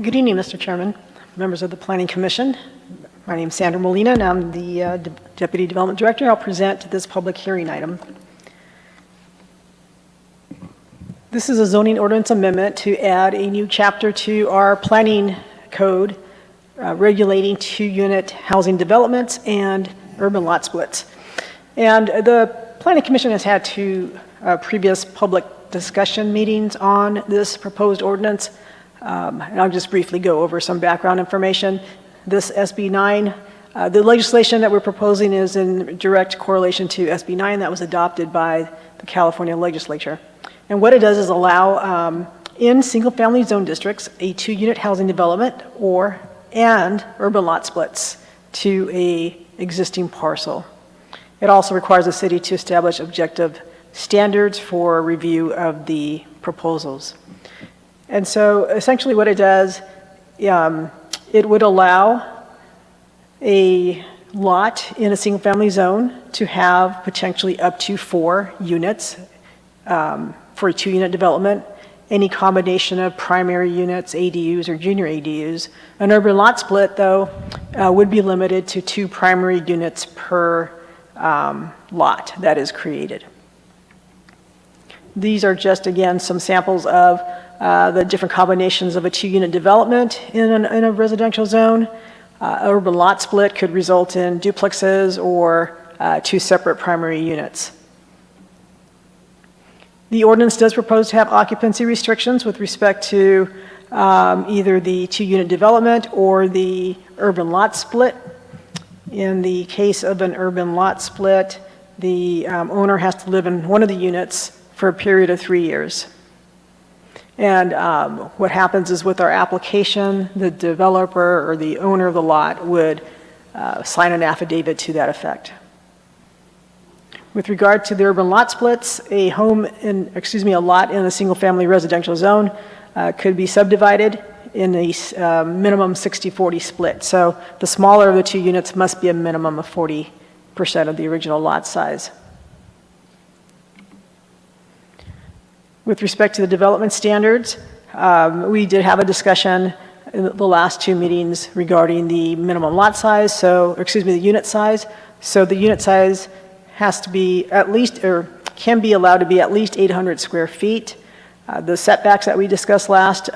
Good evening, Mr. Chairman, members of the Planning Commission. My name is Sandra Molina, and I'm the Deputy Development Director. I'll present this public hearing item. This is a zoning ordinance amendment to add a new chapter to our planning code regulating two-unit housing developments and urban lot splits. And the Planning Commission has had two previous public discussion meetings on this proposed ordinance. And I'll just briefly go over some background information. This SB 9, the legislation that we're proposing is in direct correlation to SB 9 that was adopted by the California legislature. And what it does is allow in single-family zone districts a 2-unit housing development and urban lot splits to a existing parcel. It also requires the city to establish objective standards for review of the proposals. And so essentially what it does, it would allow a lot in a single-family zone to have potentially up to 4 units for a 2-unit development, any combination of primary units, ADUs, or junior ADUs. An urban lot split, though, would be limited to 2 primary units per lot that is created. These are just, again, some samples of the different combinations of a 2-unit development in a residential zone. Urban lot split could result in duplexes or 2 separate primary units. The ordinance does propose to have occupancy restrictions with respect to either the 2-unit development or the urban lot split. In the case of an urban lot split, the owner has to live in one of the units for a period of 3 years. And what happens is with our application, the developer or the owner of the lot would sign an affidavit to that effect. With regard to the urban lot splits, a lot in a single-family residential zone could be subdivided in a minimum 60-40 split. So the smaller of the 2 units must be a minimum of 40% of the original lot size. With respect to the development standards, we did have a discussion in the last 2 meetings regarding the minimum lot size, the unit size. So the unit size has to be at least, or can be allowed to be at least 800 square feet. The setbacks that we discussed last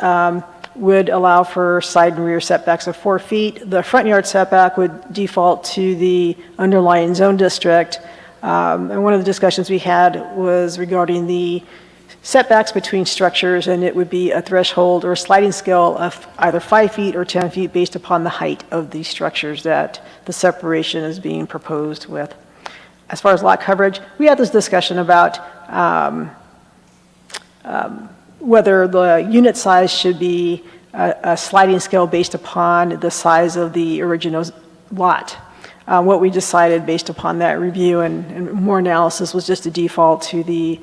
would allow for side and rear setbacks of 4 feet. The front yard setback would default to the underlying zone district. And one of the discussions we had was regarding the setbacks between structures, and it would be a threshold or a sliding scale of either 5 feet or 10 feet based upon the height of the structures that the separation is being proposed with. As far as lot coverage, we had this discussion about whether the unit size should be a sliding scale based upon the size of the original lot. What we decided based upon that review and more analysis was just a default to the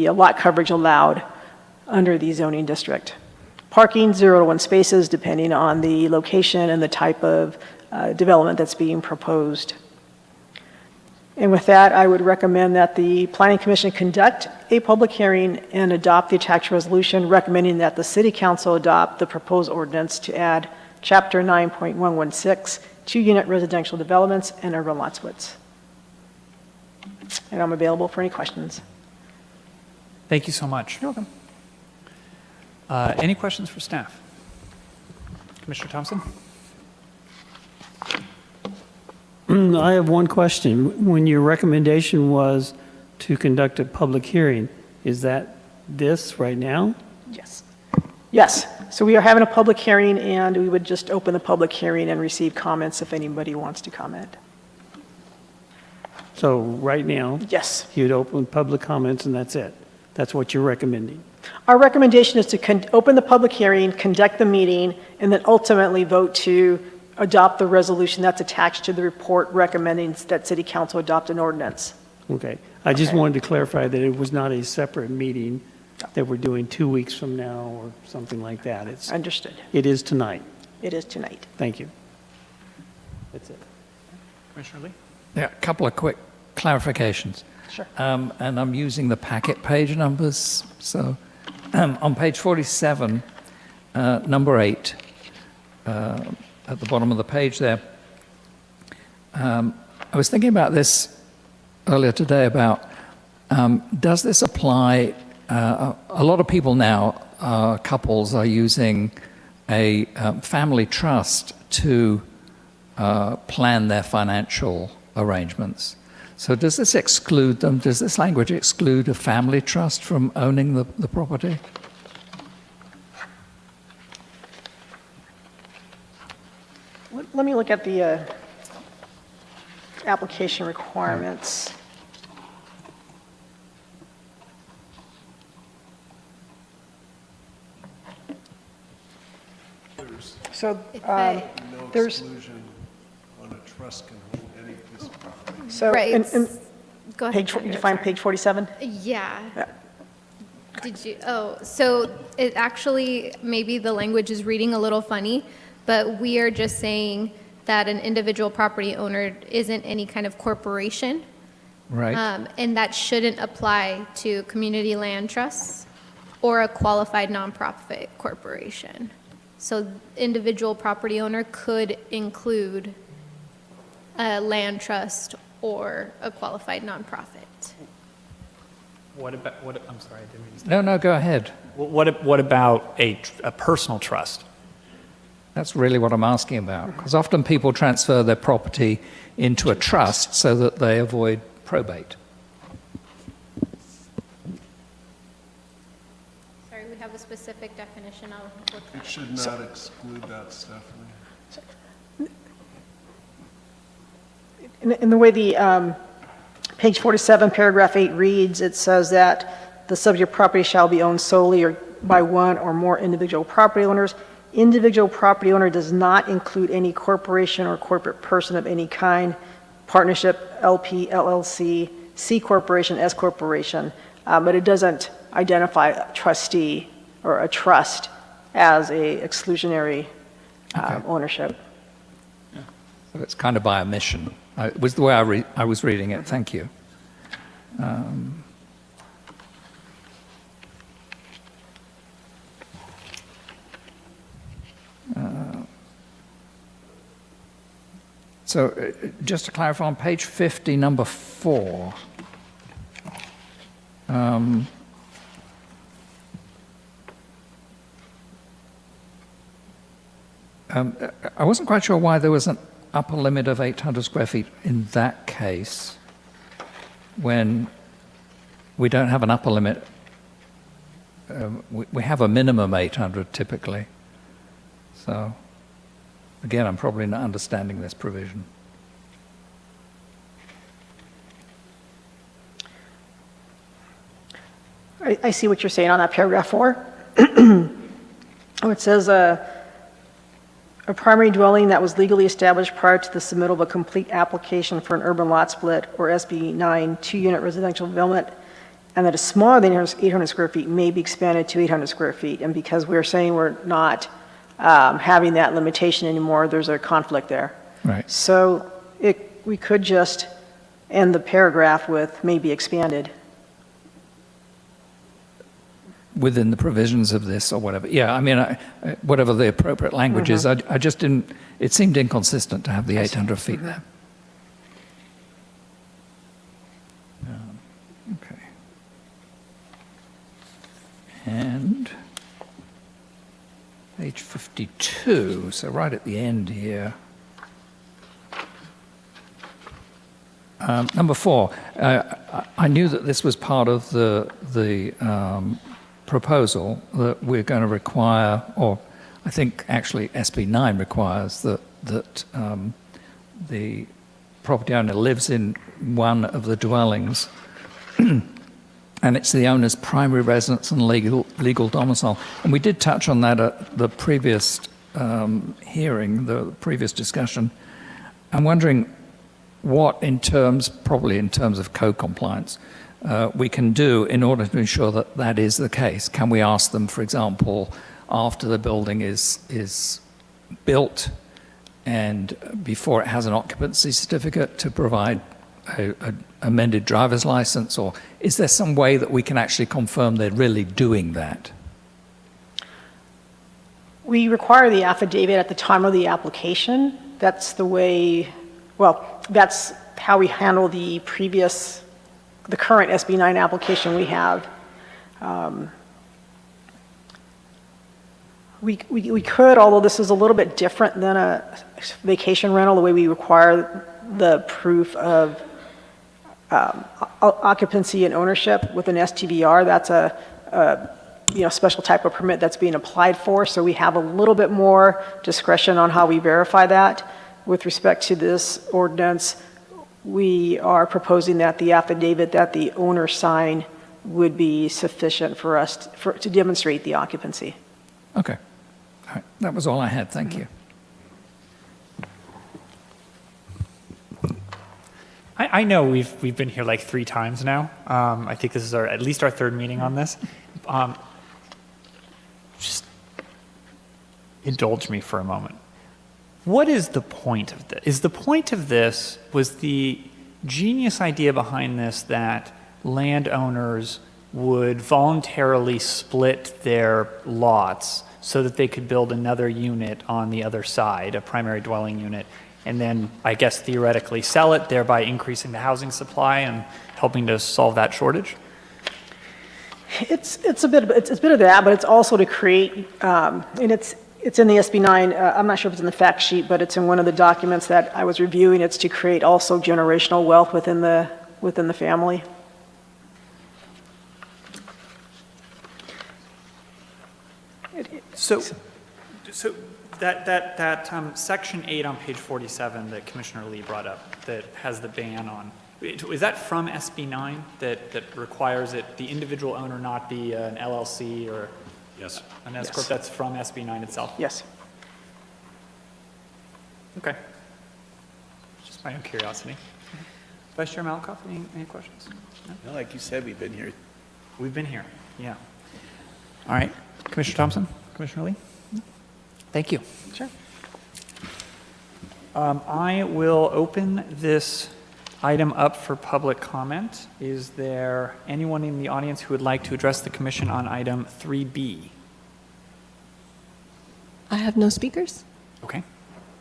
lot coverage allowed under the zoning district. Parking, 0 to 1 spaces, depending on the location and the type of development that's being proposed. And with that, I would recommend that the Planning Commission conduct a public hearing and adopt the attached resolution recommending that the City Council adopt the proposed ordinance to add Chapter 9.116, 2-unit residential developments and urban lot splits. And I'm available for any questions. Thank you so much. You're welcome. Any questions for staff? Commissioner Thompson? I have one question. When your recommendation was to conduct a public hearing, is that this right now? Yes. Yes. So we are having a public hearing, and we would just open the public hearing and receive comments if anybody wants to comment. So right now? Yes. You'd open public comments and that's it? That's what you're recommending? Our recommendation is to open the public hearing, conduct the meeting, and then ultimately vote to adopt the resolution that's attached to the report recommending that City Council adopt an ordinance. Okay. I just wanted to clarify that it was not a separate meeting that we're doing 2 weeks from now or something like that. It's Understood. It is tonight. It is tonight. Thank you. That's it. Commissioner Lee? Yeah, a couple of quick clarifications. Sure. And I'm using the packet page numbers. So on page 47, number 8, at the bottom of the page there, I was thinking about this earlier today about does this apply? A lot of people now, couples, are using a family trust to plan their financial arrangements. So does this exclude them? Does this language exclude a family trust from owning the property? look at the application requirements. So there's, on a trust can hold any piece of property. so Right. Go ahead. page, you find page 47? Yeah. Yeah. Did you, so it actually, maybe the language is reading a little funny, but we are just saying that an individual property owner isn't any kind of corporation. Right. And that shouldn't apply to community land trusts or a qualified nonprofit corporation. So individual property owner could include a land trust or a qualified nonprofit. What about, I'm sorry, I didn't mean to. No, go ahead. What about a personal trust? That's really what I'm asking about. Because often people transfer their property into a trust so that they avoid probate. Sorry, we have a specific definition. I'll look that It should not exclude that, Stephanie. In the way the page 47, paragraph 8 reads, it says that the subject property shall be owned solely or by one or more individual property owners. Individual property owner does not include any corporation or corporate person of any kind, partnership, LP, LLC, C corporation, S corporation, but it doesn't identify a trustee or a trust as a exclusionary ownership. So it's kind of by omission. It was the way I was reading it. Thank you. So just to clarify, on page 50, number 4, I wasn't quite sure why there was an upper limit of 800 square feet in that case when we don't have an upper limit. We have a minimum 800 typically. So again, I'm probably not understanding this provision. I see what you're saying on that paragraph 4. It says a primary dwelling that was legally established prior to the submittal of a complete application for an urban lot split or SB 9 two-unit residential development, and that is smaller than 800 square feet may be expanded to 800 square feet. And because we're saying we're not having that limitation anymore, there's a conflict there. Right. So we could just end the paragraph with may be expanded. Within the provisions of this or whatever. Yeah, I mean, whatever the appropriate language is, I just didn't, it seemed inconsistent to have the 800 feet there. Okay. And page 52, so right at the end here. Number 4, I knew that this was part of the proposal that we're going to require, or I think actually SB 9 requires that the property owner lives in one of the dwellings and it's the owner's primary residence and legal domicile. And we did touch on that at the previous hearing, the previous discussion. I'm wondering what probably in terms of code compliance, we can do in order to ensure that that is the case. Can we ask them, for example, after the building is built and before it has an occupancy certificate, to provide an amended driver's license? Or is there some way that we can actually confirm they're really doing that? We require the affidavit at the time of the application. That's the way, well, that's how we handle the current SB 9 application we have. We could, although this is a little bit different than a vacation rental, the way we require the proof of occupancy and ownership with an STVR. That's a special type of permit that's being applied for, so we have a little bit more discretion on how we verify that. with respect to this ordinance, we are proposing that the affidavit that the owner sign would be sufficient for us to demonstrate the occupancy. Okay. All right. That was all I had. Thank you. I know we've been here like 3 times now. I think this is at least our 3rd meeting on this. Just indulge me for a moment. What is the point of this? Was the genius idea behind this that landowners would voluntarily split their lots so that they could build another unit on the other side, a primary dwelling unit, and then, I guess, theoretically sell it, thereby increasing the housing supply and helping to solve that shortage? It's a bit of that, but it's also to create, and it's in the SB 9. I'm not sure if it's in the fact sheet, but it's in one of the documents that I was reviewing. It's to create also generational wealth within the family. So that section 8 on page 47 that Commissioner Lee brought up that has the ban on, is that from SB 9 that requires it the individual owner not be an LLC or Yes. an S corp? That's from SB 9 itself. Yes. Okay. Just my own curiosity. Vice Chair Malakoff, any questions? No, like you said, we've been here. We've been here. Yeah. All right, Commissioner Thompson, Commissioner Lee. Thank you. Sure. I will open this item up for public comment. Is there anyone in the audience who would like to address the commission on item 3B? I have no speakers. Okay,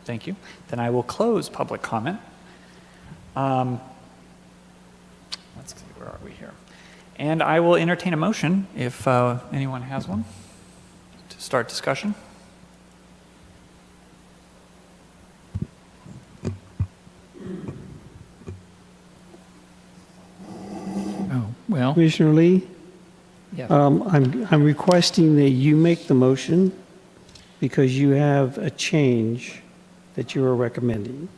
thank you. Then I will close public comment. Let's see, where are we here? And I will entertain a motion if anyone has one to start discussion. Oh, well, Commissioner Lee, yeah. I'm requesting that you make the motion because you have a change that you are recommending.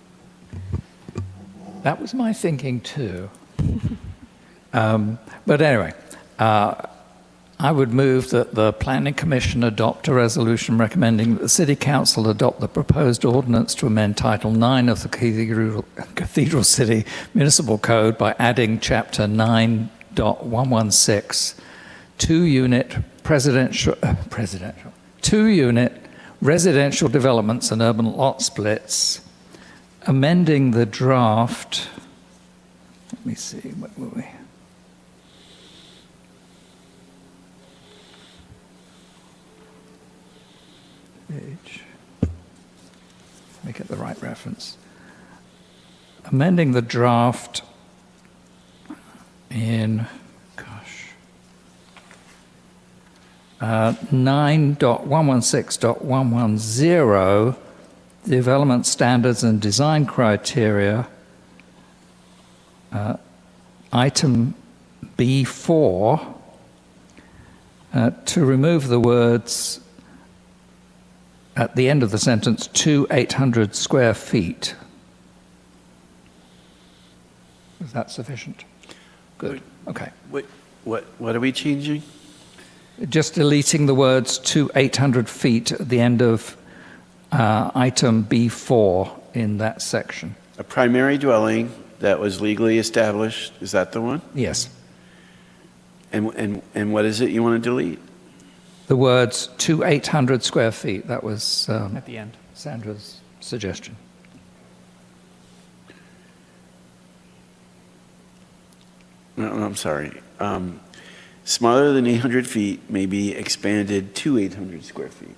That was my thinking too. But anyway, I would move that the Planning Commission adopt a resolution recommending that the City Council adopt the proposed ordinance to amend Title 9 of the Cathedral City Municipal Code by adding Chapter 9.116, two-unit residential developments and urban lot splits, amending the draft. Let me see, what were we? Page. Let me get the right reference. Amending the draft in, 9.116.110, development standards and design criteria, item B4, to remove the words at the end of the sentence, to 800 square feet. Is that sufficient? Good. Okay. What are we changing? Just deleting the words to 800 feet at the end of item B4 in that section. A primary dwelling that was legally established, is that the one? Yes. And what is it you want to delete? The words to 800 square feet. That was At the end. Sandra's suggestion. No, I'm sorry. Smaller than 800 feet may be expanded to 800 square feet.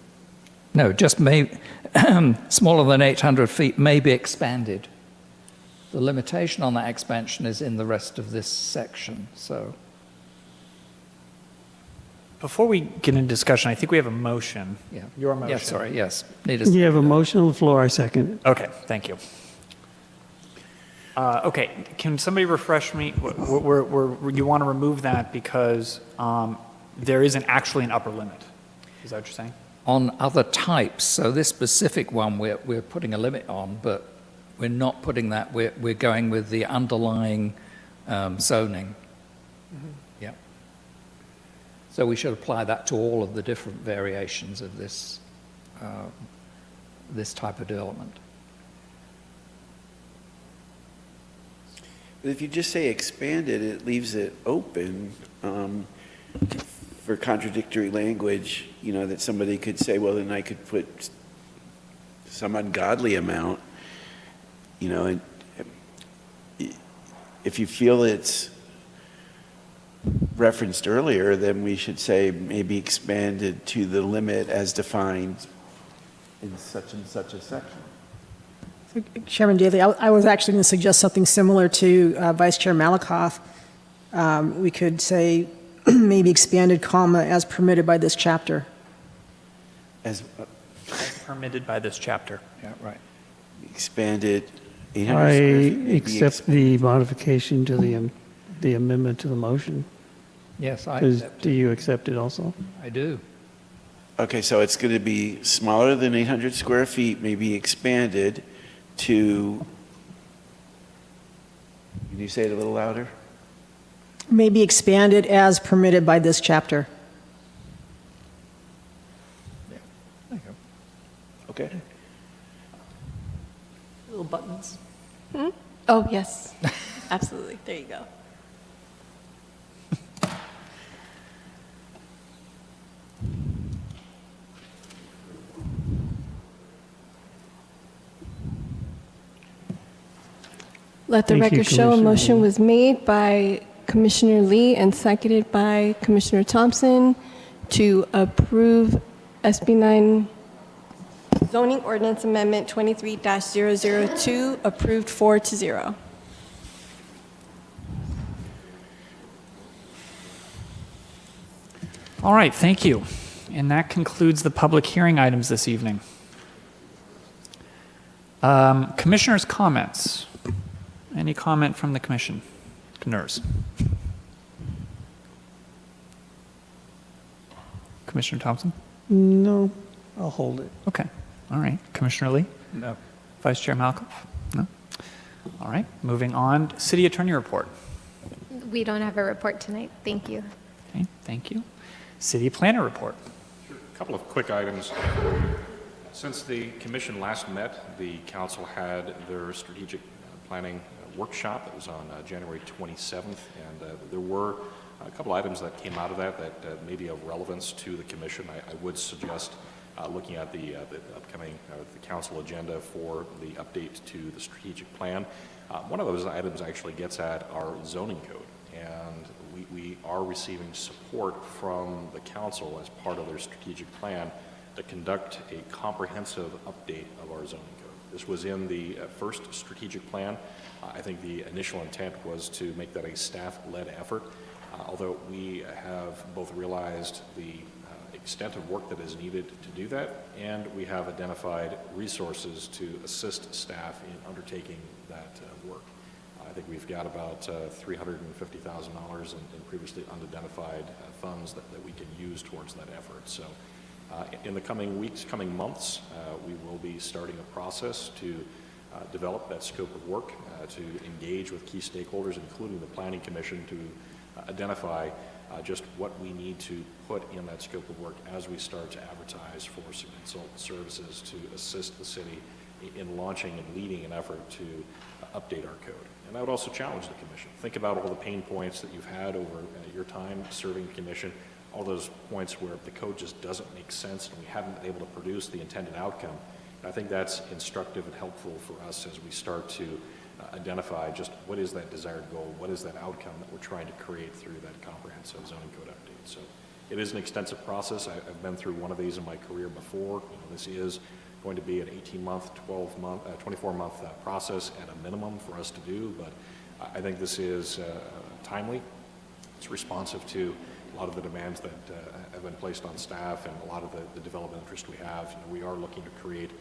No, just smaller than 800 feet may be expanded. The limitation on that expansion is in the rest of this section, so. Before we get into discussion, I think we have a motion. Yeah. Your motion. Yes, sorry, yes. You have a motion on the floor, I second it. Okay, thank you. Okay, can somebody refresh me? You want to remove that because there isn't actually an upper limit. Is that what you're saying? On other types, so this specific one we're putting a limit on, but we're not putting that, we're going with the underlying zoning. Yeah. So we should apply that to all of the different variations of this, this type of development. But if you just say expanded, it leaves it open for contradictory language, you know, that somebody could say, well, then I could put some ungodly amount, you know, and if you feel it's referenced earlier, then we should say maybe expanded to the limit as defined in such and such a section. Chairman Daley, I was actually going to suggest something similar to Vice Chair Malakoff. We could say maybe expanded, comma, as permitted by this chapter. As Permitted by this chapter. Yeah, right. expanded 800 I square feet. may be accept the modification to the amendment to the motion. Yes, I accept Do you accept it also? I do. Okay, so it's going to be smaller than 800 square feet, may be expanded to, can you say it a little louder? May be expanded as permitted by this chapter. Okay. Little buttons. Oh, yes, absolutely. There you go. Let the Thank you, record show a Commissioner motion Lee. was made by Commissioner Lee and seconded by Commissioner Thompson to approve SB 9 zoning ordinance amendment 23-002, approved 4-0. All right, thank you. And that concludes the public hearing items this evening. Commissioners' comments. Any comment from the commissioners? Commissioner Thompson? No, I'll hold it. Okay. All right. Commissioner Lee? No. Vice Chair Malkoff? No? All right. Moving on. City Attorney report. We don't have a report tonight. Thank you. Okay, thank you. City Planner report. A couple of quick items. Since the commission last met, the council had their strategic planning workshop that was on January 27th, and there were a couple items that came out of that may be of relevance to the commission. I would suggest looking at the upcoming the council agenda for the update to the strategic plan. One of those items actually gets at our zoning code, and we are receiving support from the council as part of their strategic plan to conduct a comprehensive update of our zoning code. This was in the first strategic plan. I think the initial intent was to make that a staff-led effort, although we have both realized the extent of work that is needed to do that, and we have identified resources to assist staff in undertaking that work. I think we've got about $350,000 in previously unidentified funds that we can use towards that effort. So in the coming weeks, coming months, we will be starting a process to develop that scope of work, to engage with key stakeholders, including the Planning Commission, to identify just what we need to put in that scope of work as we start to advertise for some consultant services to assist the city in launching and leading an effort to update our code. And I would also challenge the commission. Think about all the pain points that you've had over your time serving the commission, all those points where the code just doesn't make sense and we haven't been able to produce the intended outcome. And I think that's instructive and helpful for us as we start to identify just what is that desired goal, what is that outcome that we're trying to create through that comprehensive zoning code update. So it is an extensive process. I've been through one of these in my career before. This is going to be an 18-month, 24-month process at a minimum for us to do, but I think this is timely. It's responsive to a lot of the demands that have been placed on staff and a lot of the development interest we have. We are looking to create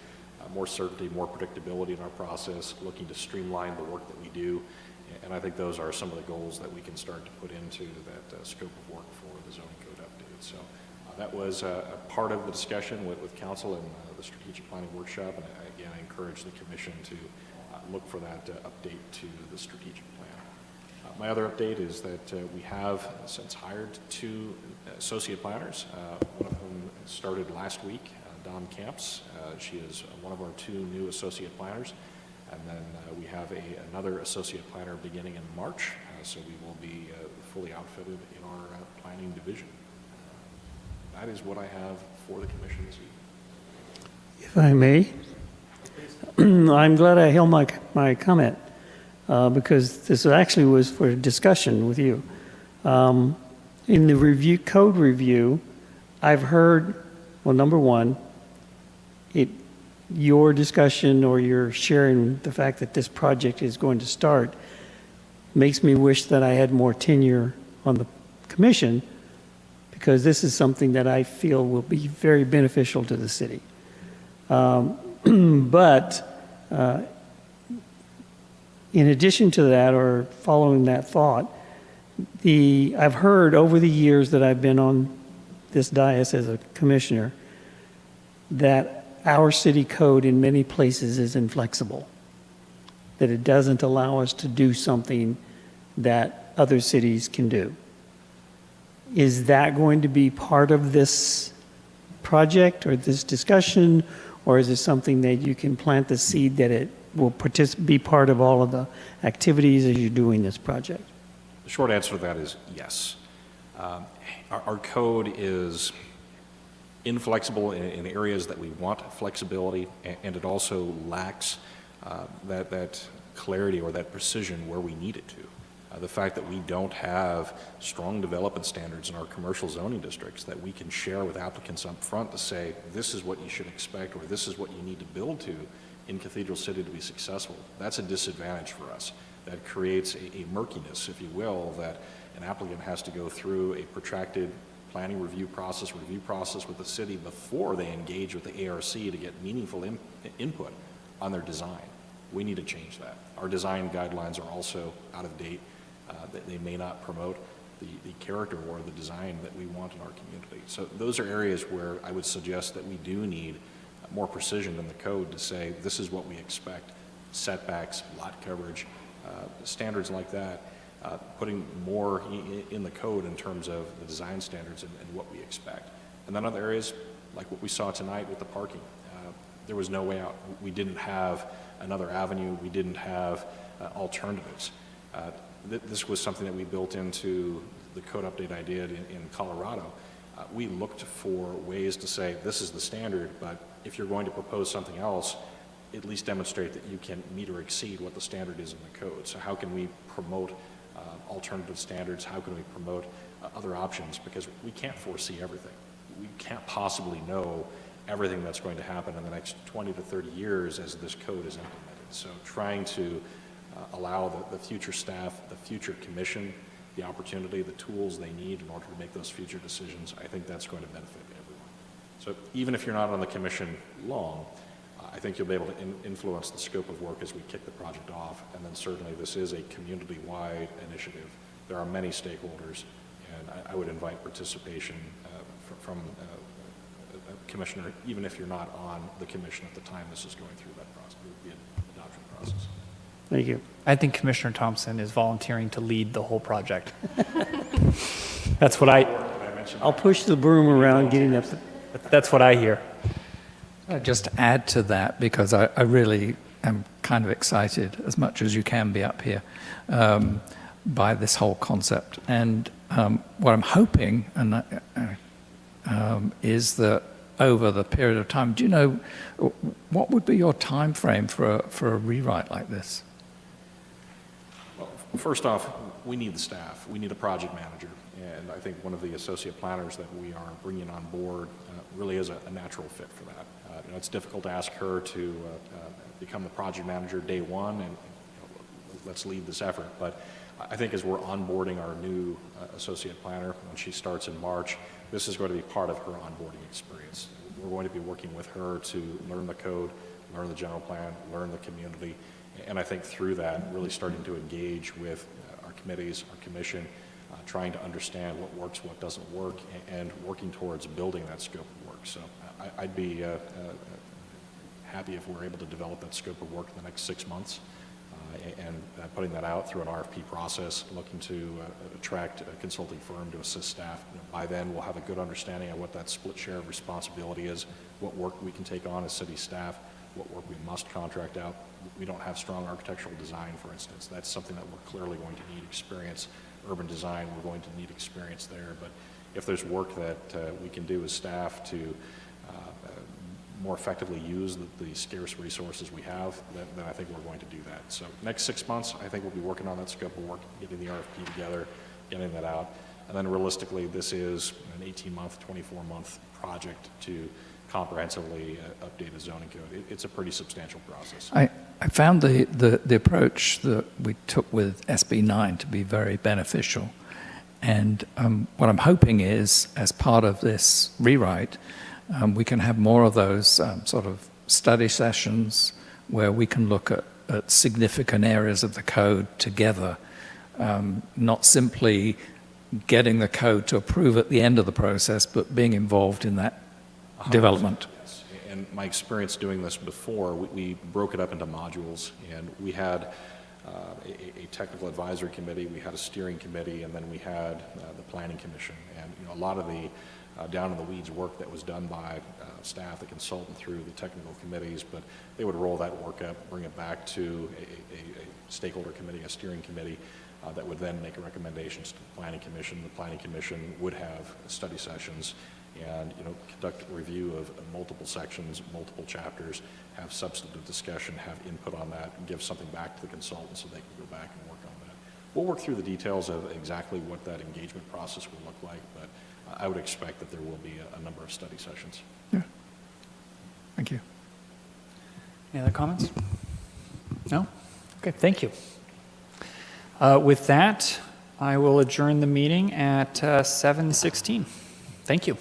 more certainty, more predictability in our process, looking to streamline the work that we do, and I think those are some of the goals that we can start to put into that scope of work for the zoning code update. So that was a part of the discussion with council and the strategic planning workshop, and again, I encourage the commission to look for that update to the strategic plan. My other update is that we have since hired 2 associate planners. One of whom started last week, Dawn Camps. She is one of our 2 new associate planners. And then we have another associate planner beginning in March. So we will be fully outfitted in our planning division. That is what I have for the commission this evening. If I may, I'm glad I held my comment because this actually was for discussion with you. In the code review, I've heard, well, number one, your discussion or your sharing the fact that this project is going to start makes me wish that I had more tenure on the commission, because this is something that I feel will be very beneficial to the city. But in addition to that, or following that thought, I've heard over the years that I've been on this dais as a commissioner that our city code in many places is inflexible, that it doesn't allow us to do something that other cities can do. Is that going to be part of this project or this discussion, or is it something that you can plant the seed that it will be part of all of the activities as you're doing this project? The short answer to that is yes. Our code is inflexible in areas that we want flexibility, and it also lacks that clarity or that precision where we need it to. The fact that we don't have strong development standards in our commercial zoning districts that we can share with applicants up front to say, this is what you should expect, or this is what you need to build to in Cathedral City to be successful, that's a disadvantage for us. That creates a murkiness, if you will, that an applicant has to go through a protracted planning review process with the city before they engage with the ARC to get meaningful input on their design. We need to change that. Our design guidelines are also out of date. They may not promote the character or the design that we want in our community. So those are areas where I would suggest that we do need more precision in the code to say this is what we expect, setbacks, lot coverage, standards like that, putting more in the code in terms of the design standards and what we expect. And then other areas, like what we saw tonight with the parking, there was no way out. We didn't have another avenue. We didn't have alternatives. This was something that we built into the code update I did in Colorado. We looked for ways to say, this is the standard, but if you're going to propose something else, at least demonstrate that you can meet or exceed what the standard is in the code. So how can we promote alternative standards? How can we promote other options? Because we can't foresee everything. We can't possibly know everything that's going to happen in the next 20 to 30 years as this code is implemented. So trying to allow the future staff, the future commission, the opportunity, the tools they need in order to make those future decisions, I think that's going to benefit everyone. So even if you're not on the commission long, I think you'll be able to influence the scope of work as we kick the project off. And then certainly this is a community-wide initiative. There are many stakeholders, and I would invite participation from a commissioner, even if you're not on the commission at the time this is going through that process, the adoption process. Thank you. I think Commissioner Thompson is volunteering to lead the whole project. That's what I'll push the broom around getting up. That's what I hear. Just to add to that, because I really am kind of excited, as much as you can be up here, by this whole concept. And what I'm hoping is that over the period of time, do you know, what would be your time frame for a rewrite like this? Well, first off, we need the staff. We need a project manager. And I think one of the associate planners that we are bringing on board really is a natural fit for that. It's difficult to ask her to become the project manager day one and let's lead this effort. But I think as we're onboarding our new associate planner, when she starts in March, this is going to be part of her onboarding experience. We're going to be working with her to learn the code, learn the general plan, learn the community, and I think through that, really starting to engage with our committees, our commission, trying to understand what works, what doesn't work, and working towards building that scope of work. So I'd be happy if we're able to develop that scope of work in the next 6 months. And putting that out through an RFP process, looking to attract a consulting firm to assist staff. By then, we'll have a good understanding of what that split share of responsibility is, what work we can take on as city staff, what work we must contract out. We don't have strong architectural design, for instance. That's something that we're clearly going to need experience. Urban design, we're going to need experience there. But if there's work that we can do as staff to more effectively use the scarce resources we have, then I think we're going to do that. So next 6 months, I think we'll be working on that scope of work, getting the RFP together, getting that out. And then realistically, this is an 18-month, 24-month project to comprehensively update a zoning code. It's a pretty substantial process. I found the approach that we took with SB 9 to be very beneficial. And what I'm hoping is, as part of this rewrite, we can have more of those sort of study sessions where we can look at significant areas of the code together, not simply getting the code to approve at the end of the process, but being involved in that development. Yes. And my experience doing this before, we broke it up into modules, and we had a technical advisory committee, we had a steering committee, and then we had the planning commission. And a lot of the down in the weeds work that was done by staff, the consultant through the technical committees, but they would roll that work up, bring it back to a stakeholder committee, a steering committee, that would then make recommendations to the planning commission. The planning commission would have study sessions and conduct a review of multiple sections, multiple chapters, have substantive discussion, have input on that, and give something back to the consultant so they can go back and work on that. We'll work through the details of exactly what that engagement process will look like, but I would expect that there will be a number of study sessions. Yeah. Thank you. Any other comments? No? Okay, thank you. With that, I will adjourn the meeting at 7:16. Thank you.